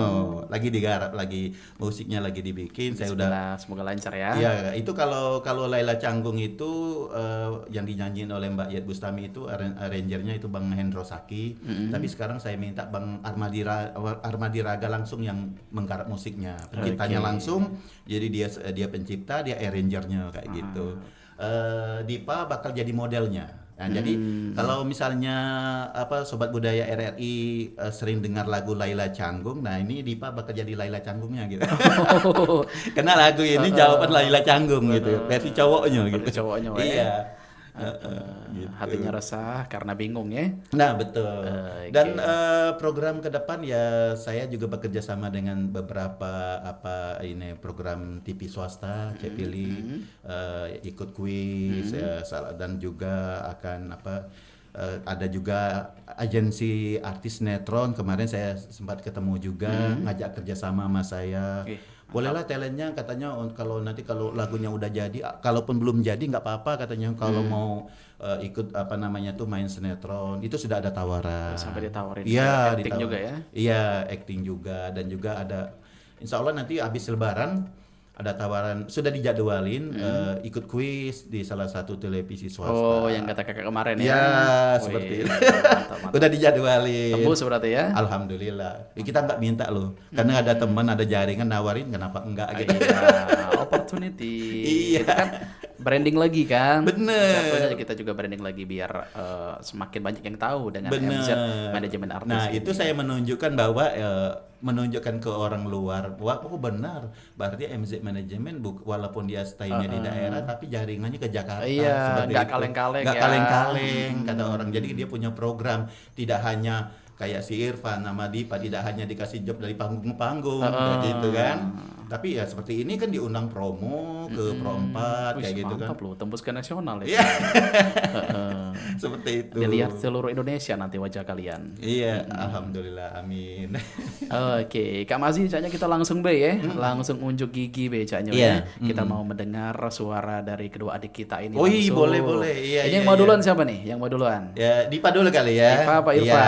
lagi digarap, lagi musiknya lagi dibikin. Saya udah Semoga lancar ya. Iya, itu kalau Laila Canggung itu yang dinyanyiin oleh Mbak Yat Bustami itu arrangernya itu Bang Hendro Saki. Tapi sekarang saya minta Bang Armadi Raga langsung yang menggarap musiknya. Penciptanya langsung. Jadi dia pencipta, dia arrangernya kayak gitu. Dipa bakal jadi modelnya. Nah, jadi kalau misalnya Sobat Budaya RRI sering dengar lagu Laila Canggung, nah ini Dipa bakal jadi Laila Canggungnya gitu. Karena lagu ini jawaban Laila Canggung gitu, versi cowoknya gitu. Versi cowoknya, Iya. Gitu. Hatinya resah karena bingung ya. Nah, betul. Oke. Dan program ke depan ya saya juga bekerja sama dengan beberapa program TV swasta, Cek Pilih, ikut kuis dan juga akan ada juga agensi artis sinetron. Kemarin saya sempat ketemu juga, ngajak kerjasama sama saya. Bolehlah talentnya, katanya kalau lagunya udah jadi, kalaupun belum jadi nggak apa-apa katanya, kalau mau ikut main sinetron itu sudah ada tawaran. Sampai ditawarin. Iya, acting juga ya. Iya, acting juga, dan juga ada insya Allah nanti habis Lebaran ada tawaran, sudah dijadwalin ikut kuis di salah satu televisi swasta. Oh, yang kata kakak kemarin ya. Iya, seperti itu. Udah dijadwalin. Tembus berarti ya. Alhamdulillah. Kita nggak minta loh, karena ada teman, ada jaringan nawarin, kenapa enggak gitu. Iya, opportunity. Iya. Itu kan branding lagi kan. Bener. Jatuhnya kita juga branding lagi biar semakin banyak yang tahu dengan MZ Manajemen Artis. Nah, itu saya menunjukkan bahwa menunjukkan ke orang luar, wah, benar, berarti MZ Manajemen walaupun dia stay-nya di daerah tapi jaringannya ke Jakarta. Iya, nggak itu. kaleng-kaleng Nggak ya. kaleng-kaleng kata orang. Jadi dia punya program, tidak hanya kayak si Irfan sama Dipa, tidak hanya dikasih job dari panggung ke panggung gitu kan. Tapi ya seperti ini kan diundang promo ke Pro 4 kayak Wih, gitu kan. mantap loh, tembus ke nasional ya. Iya. Seperti itu. Dilihat seluruh Indonesia nanti wajah kalian. Iya, alhamdulillah, amin. Oke, Kak Mazi, caknya kita langsung be ya, langsung unjuk gigi be caknya Iya. ya. Kita mau mendengar suara dari kedua adik kita ini. Oh, iya, langsung. boleh. Iya, Ini iya, yang mau iya. duluan siapa nih? Yang mau duluan? Ya, Dipa dulu kali ya. Diva apa Irfan? Iya,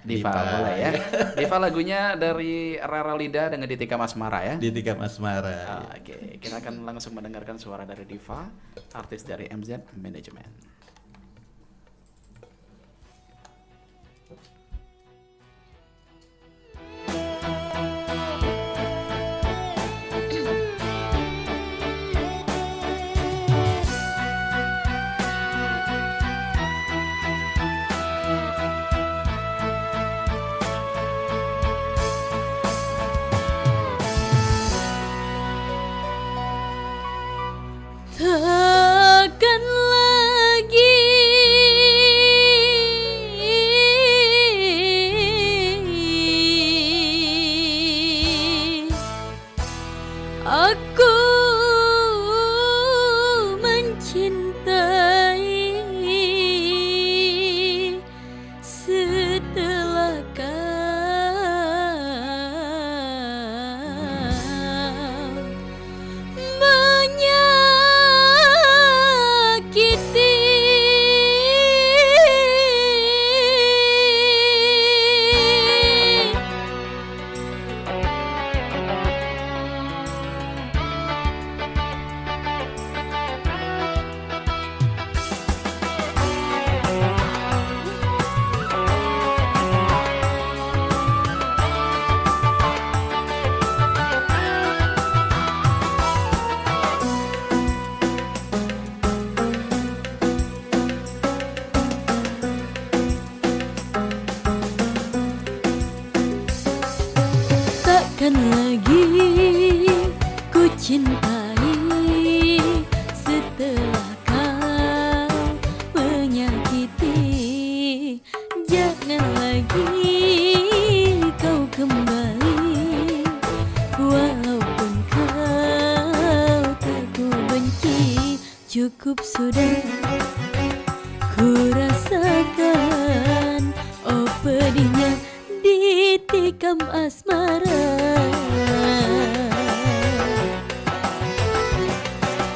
Diva, boleh ya. Diva lagunya dari Rara Lida dengan Ditika Masmara ya. Di Tiga Masmara. Oke, kita akan langsung mendengarkan suara dari Diva, artis dari MZ Management. Takkan lagi aku mencintai setelah kau menyakiti. Takkan lagi ku cintai setelah kau menyakiti. Jangan lagi kau kembali, walaupun kau tak ku benci. Cukup sudah ku rasakan, oh pedihnya ditikam asmara.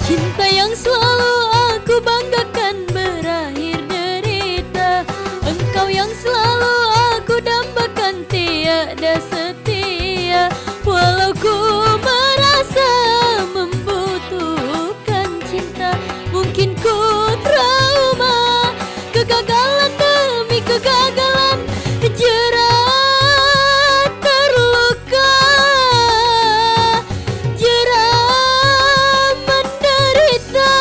Cinta yang selalu aku banggakan berakhir derita. Engkau yang selalu aku dambakan tiada setia. Walau ku merasa membutuhkan cinta, mungkin ku trauma. Kegagalan demi kegagalan, jerat terluka, jerat menderita.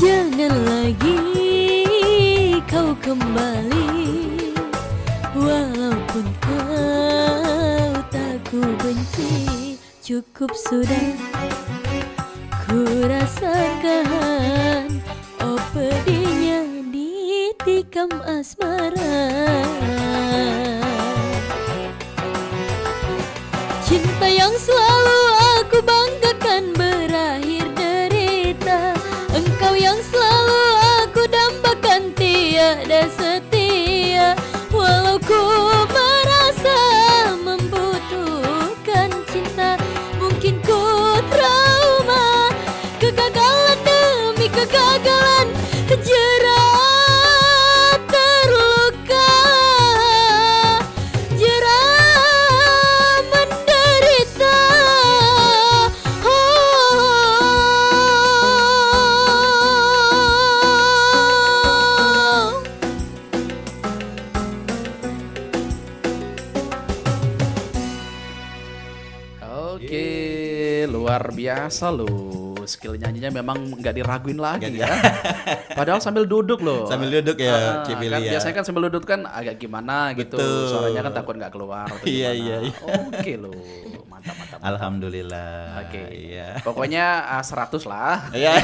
Jangan lagi kau kembali, walaupun kau tak ku benci. Cukup sudah ku rasakan, oh pedihnya ditikam asmara. Cinta yang selalu aku banggakan berakhir derita. Engkau yang selalu aku dambakan tiada setia. Walau ku merasa membutuhkan cinta, mungkin ku trauma. Kegagalan demi kegagalan, jerat terluka, jerat menderita. luar biasa loh. Skill nyanyinya memang nggak diraguin lagi Nggak ya. Padahal sambil duduk loh. Sambil duduk ya, Cik Kan Billy ya. biasanya kan sambil duduk kan agak gimana gitu. Betul. Suaranya kan takut nggak keluar. atau Iya, gimana. iya. Oke loh, mantap mantap. Alhamdulillah. Oke. Iya. Pokoknya 100 lah. Iya.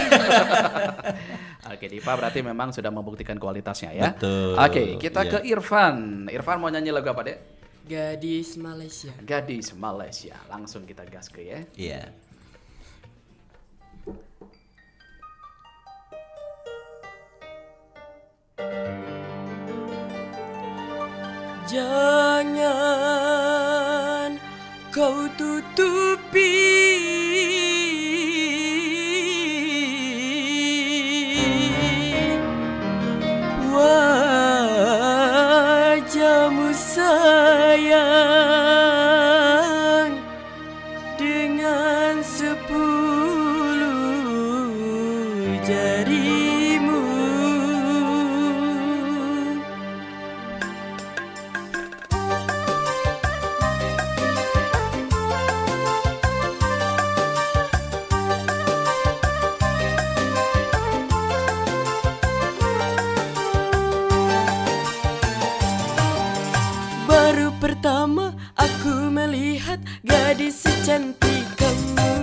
Oke, Diva berarti memang sudah membuktikan kualitasnya ya. Betul. Oke, kita Iya. ke Irfan. Irfan mau nyanyi lagu apa, Dek? Gadis Malaysia. Gadis Malaysia. Langsung kita gas ke ya. Iya. Jangan kau tutupi wajahmu sayang dengan 10 jarimu. Baru pertama aku melihat gadis secantik kamu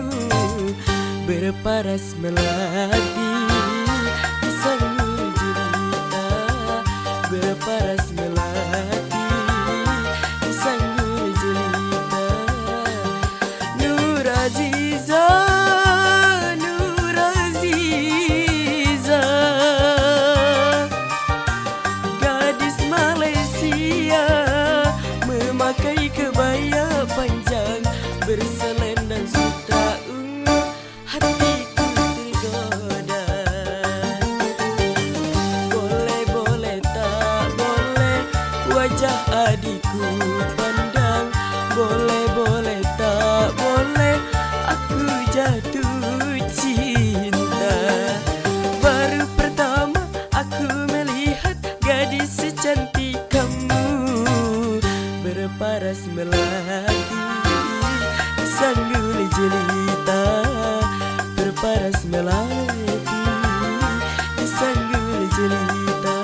berparas melati di sanggul jelita, berparas melati di sanggul jelita. Nur Aziza, Nur Aziza, gadis Malaysia memakai kebaya panjang berselendang sutra ungu, hatiku tergoda. Boleh boleh tak boleh wajah adikku pandang, boleh boleh tak boleh aku jatuh cinta. Baru pertama aku melihat gadis secantik kamu berparas melati di sanggul jelita, berparas melati di sanggul jelita.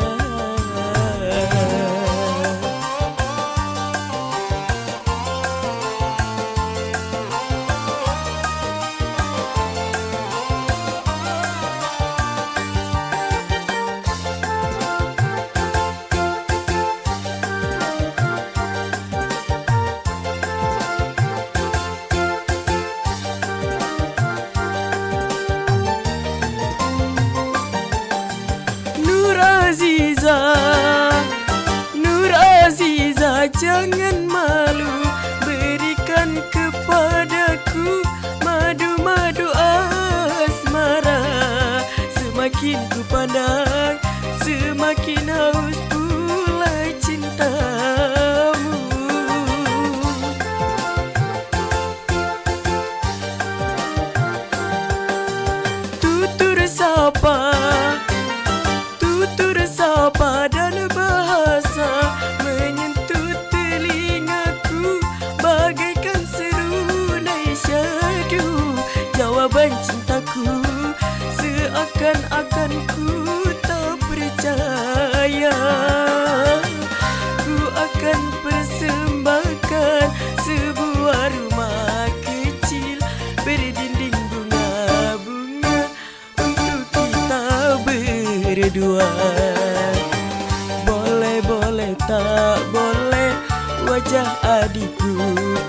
Nur Aziza, Nur Aziza, jangan malu, berikan kepadaku madu-madu asmara. Semakin ku pandang, semakin haus pula cintamu. Tutur sapa, tutur sapa dan bahasa menyentuh telingaku bagaikan serunai syadu. Jawaban cintaku seakan-akan ku tak percaya. Ku akan persembahkan sebuah rumah kecil berdinding bunga-bunga untuk kita berdua. Boleh boleh tak boleh wajah adikku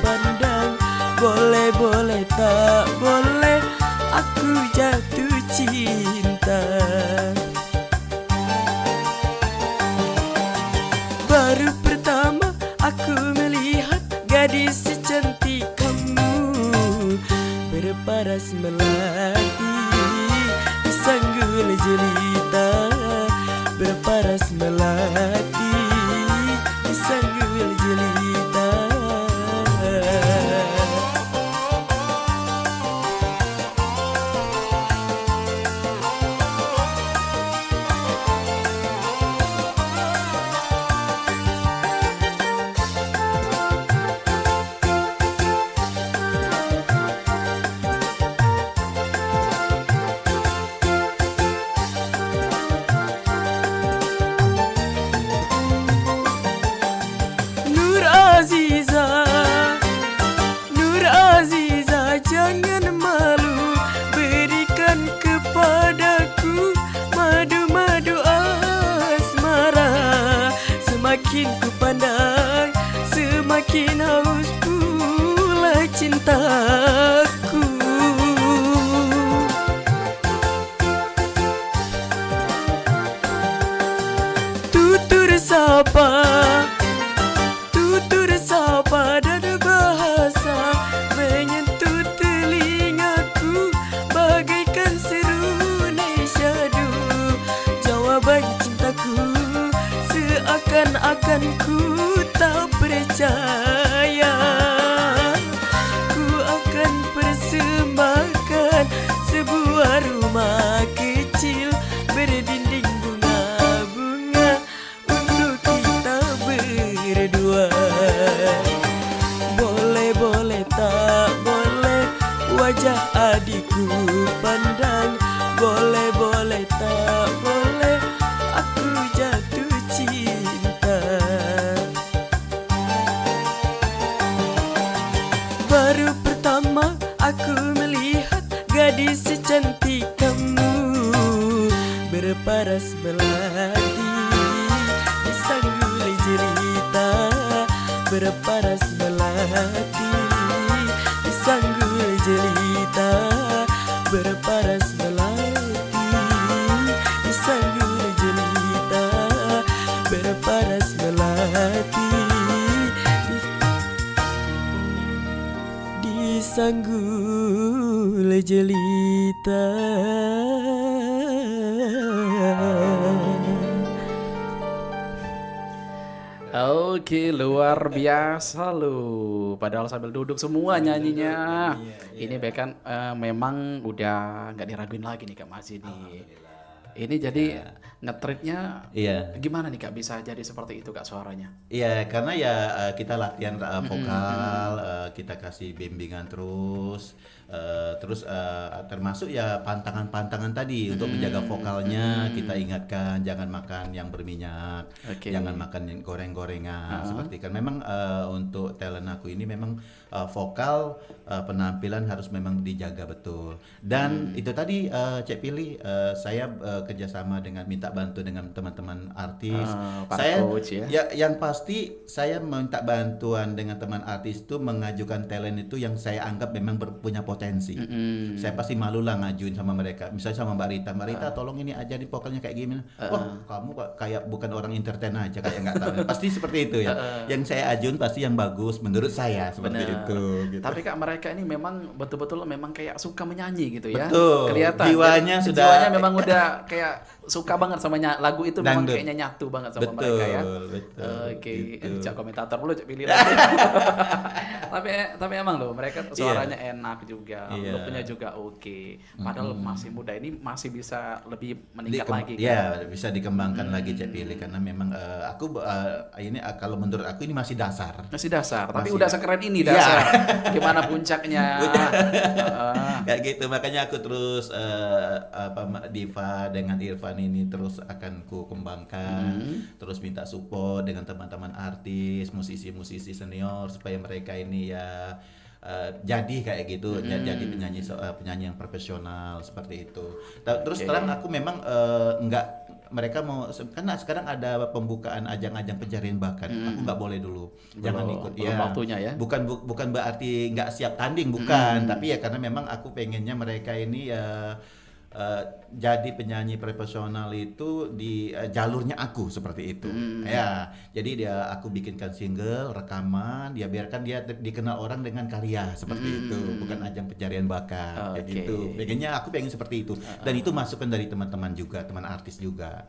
pandang, boleh boleh tak boleh aku jatuh cinta. Baru pertama aku melihat gadis secantik kamu berparas melati di sanggul jelita, berparas melati di sanggul jelita. sapa, tutur sapa dan bahasa menyentuh telingaku bagaikan serunai syadu. Jawaban cintaku seakan-akan ku tak percaya. Ku akan persembahkan sebuah rumah kecil berdinding bunga-bunga untuk kita berdua. Boleh tak boleh wajah adikku pandang. Boleh tak boleh aku jatuh cinta. Baru pertama aku melihat gadis secantik kamu, berparas melati di sanggul jelita, berparas melati di sanggul jelita, berparas melati di sanggul jelita, berparas melati di sanggul jelita. Oke, luar biasa lu. Padahal sambil duduk semua nyanyinya. Ini bahkan memang udah nggak diraguin lagi nih Kak Mazi nih. Ini jadi nge-treatnya gimana nih Kak bisa jadi seperti itu Kak suaranya? Iya, karena ya kita latihan vokal, kita kasih bimbingan terus, termasuk ya pantangan-pantangan tadi untuk menjaga vokalnya. Kita ingatkan jangan makan yang berminyak, jangan makan yang goreng-gorengan. Seperti kan memang untuk talent aku ini memang vokal penampilan harus memang dijaga betul. Dan itu tadi Cek Pilih, saya kerjasama dengan minta bantu dengan teman-teman artis. Saya coach, ya yang pasti saya minta bantuan dengan teman artis itu mengajukan talent itu yang saya anggap memang punya potensi. Saya pasti malu lah ngajuin sama mereka. Misalnya sama Mbak Rita, tolong ini ajarin vokalnya kayak gimana. Wah, kamu kayak bukan orang entertain aja, kayak nggak tahu. Pasti seperti itu ya. Yang saya ajuin pasti yang bagus menurut saya seperti itu. Gitu. Tapi Kak mereka ini memang betul-betul memang kayak suka menyanyi gitu ya. Betul. Kelihatan. Jiwanya memang udah kayak suka banget sama lagu itu, memang kayaknya nyatu banget sama mereka ya. Oke, gitu. Cak komentator dulu Cak Pilih lagi. tapi emang loh mereka suaranya enak juga, looknya juga oke. Padahal masih muda ini masih bisa lebih meningkat lagi. Iya, bisa dikembangkan lagi Cak Pilih karena memang aku ini kalau menurut aku ini masih dasar. Masih dasar, tapi udah sekeren ini dasar. Gimana puncaknya? Kayak gitu, makanya aku terus Diva dengan Irfan ini terus akan ku kembangkan, terus minta support dengan teman-teman artis, musisi-musisi senior supaya mereka ini ya jadi kayak gitu, jadi penyanyi yang profesional seperti itu. Terus terang aku memang enggak, mereka mau karena sekarang ada pembukaan ajang-ajang pencarian bakat, aku nggak boleh dulu, jangan ikut ya. Waktunya ya. Bukan berarti nggak siap tanding, bukan, tapi ya karena memang aku pengennya mereka ini ya jadi penyanyi profesional itu di jalurnya aku seperti itu. Ya, jadi aku bikinkan single, rekaman, biarkan dia dikenal orang dengan karya seperti itu, bukan ajang pencarian bakat kayak gitu. Aku pengen seperti itu. Dan itu masukan dari teman-teman juga, teman artis juga.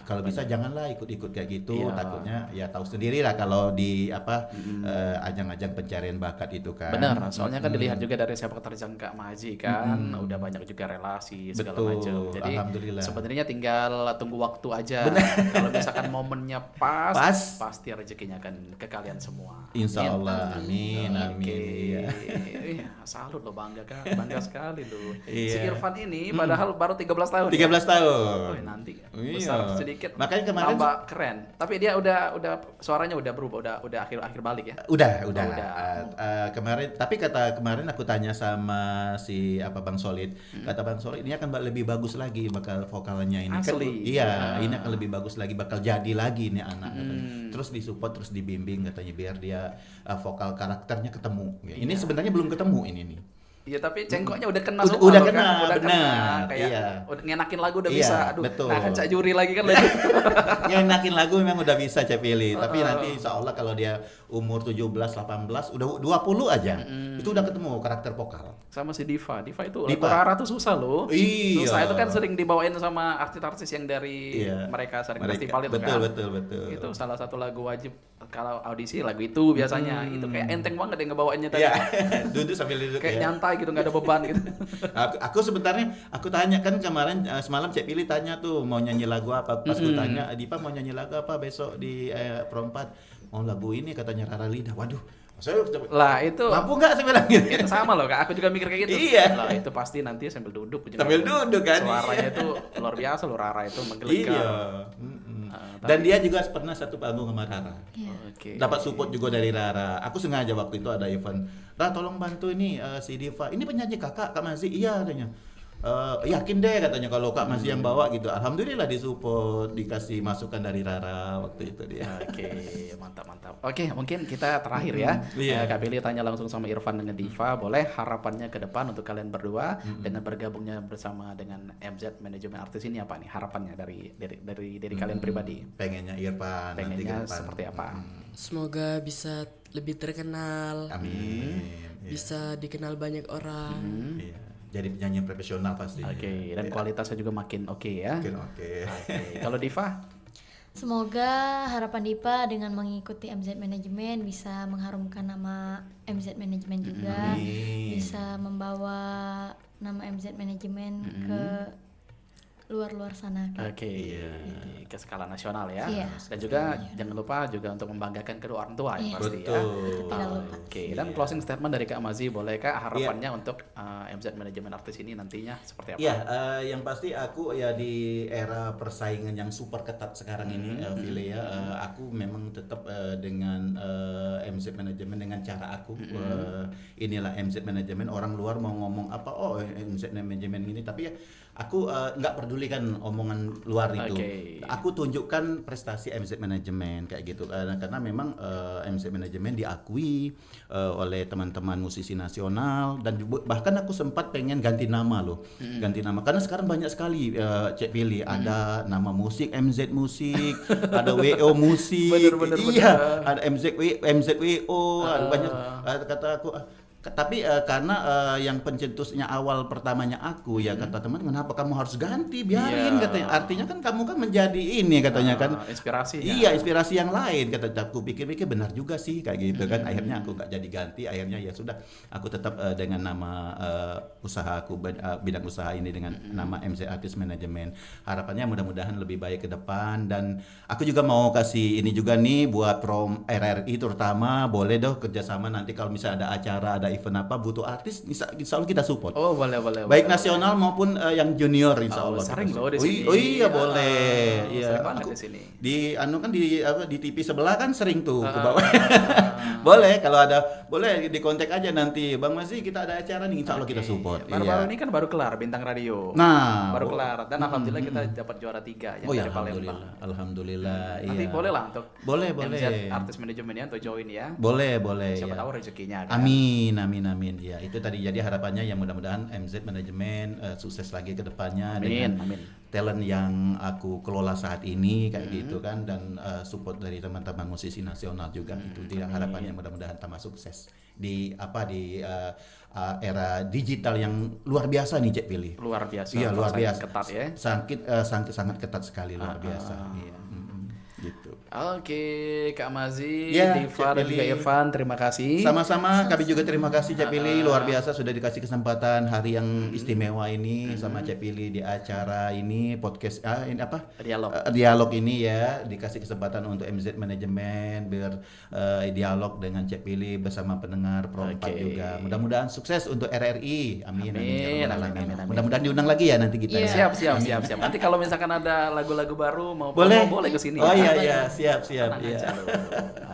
Kalau bisa janganlah ikut-ikut kayak gitu, takutnya ya tahu sendiri lah kalau di ajang-ajang pencarian bakat itu kan. Benar, soalnya kan dilihat juga dari sepak terjang Kak Mazi kan, udah banyak juga relasi segala macam. Jadi sebenarnya tinggal tunggu waktu aja. Kalau misalkan momennya pas, pasti rezekinya akan ke kalian semua. Insya Allah, amin. Salut loh, bangga sekali loh. Si Irfan ini padahal baru 13 tahun. 13 tahun. Nanti besar sedikit. Makanya kemarin tambah keren. Tapi dia udah suaranya udah berubah, udah akhir balik ya. Udah. Kemarin, tapi kemarin aku tanya sama si Bang Solid, kata Bang Solid ini akan lebih bagus lagi bakal vokalnya ini. Asli. Ini akan lebih bagus lagi, bakal jadi lagi nih anak. Terus disupport, terus dibimbing katanya biar dia vokal karakternya ketemu. Ini sebenarnya belum ketemu ini nih. Iya tapi cengkoknya udah kena Udah- semua udah loh, kena, kan? Udah benar, kena. Kayak iya. udah ngenakin lagu udah Iya, bisa. Aduh. betul. Nah kan Cak Juri lagi kan lagi. Nyenakin lagu memang udah bisa Cak Pilih, tapi nanti insya Allah kalau dia umur 17-18 udah 20 aja, itu udah ketemu karakter vokal. Sama si Diva itu Diva. lagu Rara tuh susah loh. Iya. Susah itu kan sering dibawain sama artis-artis yang dari Iya. mereka sering Mereka- festival itu betul, kan. betul. Itu salah satu lagu wajib kalau audisi lagu itu biasanya. Itu kayak enteng banget yang ngebawainnya tadi. Iya, duduk sambil duduk Kayak ya. nyantai gitu, nggak ada beban gitu. Aku sebenarnya aku tanya kan kemarin semalam Cek Pilih tanya tuh mau nyanyi lagu apa. Pas aku tanya Dipa mau nyanyi lagu apa besok di Pro 4. Mau lagu ini katanya Rara Lida. Waduh, saya Lah itu mampu nggak saya bilang gitu. itu sama loh Kak, aku juga mikir kayak gitu. Iya. Lah itu pasti nanti sambil duduk. Sambil duduk kan, Suaranya iya. itu luar biasa loh, Rara itu menggelegar. Iya. Dan dia juga pernah satu panggung sama Rara. Oke. Dapat support juga dari Rara. Aku sengaja waktu itu ada event. Rara tolong bantu ini si Diva. Ini penyanyi kakak, Kak Mazi. Iya katanya. Yakin deh katanya kalau Kak Mazi yang bawa gitu. Alhamdulillah disupport, dikasih masukan dari Rara waktu itu dia. Oke, mantap. Oke, mungkin kita terakhir ya. Iya. Kak Billy tanya langsung sama Irfan dengan Diva. Boleh harapannya ke depan untuk kalian berdua dengan bergabungnya bersama dengan MZ Manajemen Artis ini apa nih harapannya dari kalian pribadi? Pengennya Irfan nanti ke Pengennya depan. seperti apa? Semoga bisa lebih terkenal, Amin. Iya. bisa dikenal banyak orang. Iya. Jadi penyanyi profesional pasti. Oke, dan Iya. kualitasnya juga makin oke ya. Mungkin oke. Oke, kalau Diva? Semoga harapan Dipa dengan mengikuti MZ Management bisa mengharumkan nama MZ Management juga, Amin. bisa membawa nama MZ Management ke luar-luar sana. Oke, ke skala nasional ya. Iya. Dan juga jangan lupa juga untuk membanggakan kedua orang tua ya Iya. pasti ya. Betul. Tidak lupa. Oke, dan closing statement dari Kak Mazi boleh Kak harapannya untuk MZ Manajemen Artis ini nantinya seperti apa? Iya, yang pasti aku ya di era persaingan yang super ketat sekarang ini, Vile ya, aku memang tetap dengan MZ Manajemen dengan cara aku. Inilah MZ Manajemen. Orang luar mau ngomong apa, oh MZ Manajemen ini, tapi ya aku nggak pedulikan omongan luar itu. Oke. Aku tunjukkan prestasi MZ Manajemen kayak gitu, karena memang MZ Manajemen diakui oleh teman-teman musisi nasional, dan bahkan aku sempat pengen ganti nama loh. Ganti nama karena sekarang banyak sekali Cek Pilih, ada nama musik MZ Musik, ada WO Musik. Bener. Iya, ada MZWO, ada banyak kata aku. Tapi karena yang pencetusnya awal pertamanya aku ya, kata teman, kenapa kamu harus ganti, biarin Iya. katanya, artinya kan kamu kan menjadi ini katanya kan Inspirasinya. iya, inspirasi yang lain, kata aku pikir-pikir benar juga sih kayak gitu kan. Akhirnya aku gak jadi ganti, akhirnya ya sudah aku tetap dengan nama usaha aku, bidang usaha ini dengan nama MZ Artist Management. Harapannya mudah-mudahan lebih baik ke depan, dan aku juga mau kasih ini juga nih buat Prom RRI terutama, boleh dong kerjasama nanti kalau misalnya ada acara, ada event apa butuh artis, insya Allah kita support. Oh, boleh. Baik nasional maupun yang junior, insya Oh, Allah. sering kita loh di support. sini. Oh iya, boleh. Oh, Iya. sering banget Aku di sini. di anu kan di TV sebelah kan sering tuh ke bawah. Boleh kalau ada, boleh di kontak aja nanti. Bang Masih kita ada acara nih, insya Allah kita support. Baru-baru Iya. ini kan baru kelar Bintang Radio. Nah, baru kelar dan alhamdulillah kita dapat juara 3 yang Oh ya, dari Palembang. alhamdulillah. Nanti Iya. boleh lah untuk Boleh. MZ Artis Manajemennya untuk join ya. Boleh. Siapa ya. tahu rezekinya kan. Amin. Ya, itu tadi jadi harapannya yang mudah-mudahan MZ Manajemen sukses lagi ke depannya dengan Amin. talent yang aku kelola saat ini kayak gitu kan, dan support dari teman-teman musisi nasional juga. Itu dia harapannya, mudah-mudahan tambah sukses di era digital yang luar biasa nih Cek Pilih. Luar biasa. Iya, luar persaingan biasa. Ketat ya. Sangat ketat sekali, luar biasa. Iya. Gitu. Oke, Kak Mazi, Ya, Diva Cek dan juga Billy. Irfan, terima kasih. Sama-sama, kami juga terima kasih Cek Pilih, luar biasa sudah dikasih kesempatan hari yang istimewa ini sama Cek Pilih di acara ini, podcast ini apa? Dialog. Dialog ini ya, dikasih kesempatan untuk MZ Manajemen dialog dengan Cek Pilih bersama pendengar Pro 4 Oke. juga. Mudah-mudahan sukses untuk RRI. Amin. Amin, Ya Rabbal amin, Alamin. amin. Mudah-mudahan diundang lagi ya nanti kita. Iya. ya. Siap. Nanti kalau misalkan ada lagu-lagu baru mau Boleh. promo, boleh ke sini. Oh ya. iya, siap Tenang iya. aja lu.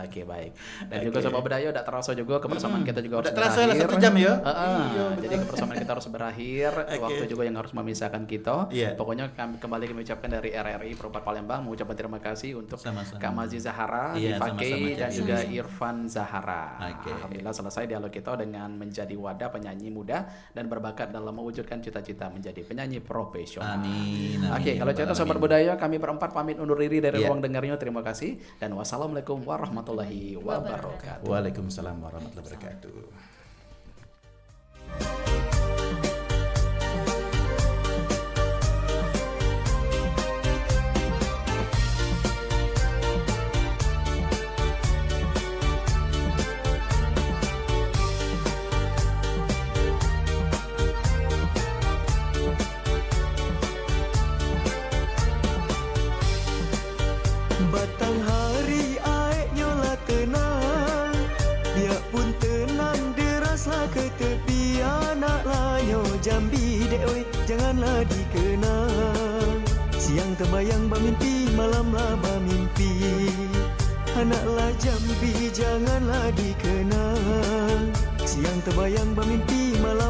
Oke, baik. Dan juga Sobat Budaya udah terasa juga kebersamaan kita juga harus Udah terasa lah berakhir. 1 jam ya. Heeh. Jadi kebersamaan kita harus berakhir. Waktu juga yang harus memisahkan kita. Iya. Pokoknya kembali kami ucapkan dari RRI Perempat Palembang mengucapkan terima kasih untuk Sama-sama. Kak Mazi Zahara, Iya, Diva K, sama-sama, dan Cak. juga Irfan Zahara. Oke. Alhamdulillah selesai dialog kita dengan menjadi wadah penyanyi muda dan berbakat dalam mewujudkan cita-cita menjadi penyanyi profesional. Amin. Oke, kalau cerita Sobat Amin. Budaya, kami berempat pamit undur diri dari Iya. ruang dengarnya. Terima kasih dan wassalamualaikum warahmatullahi wabarakatuh. Waalaikumsalam warahmatullahi wabarakatuh. Batang hari aeknya lah tenang, dia pun tenang deraslah ke tepi. Anak layo Jambi dek oi, janganlah dikenang. Siang terbayang bermimpi, malamlah bermimpi. Anaklah Jambi janganlah dikenang. Siang terbayang bermimpi, malam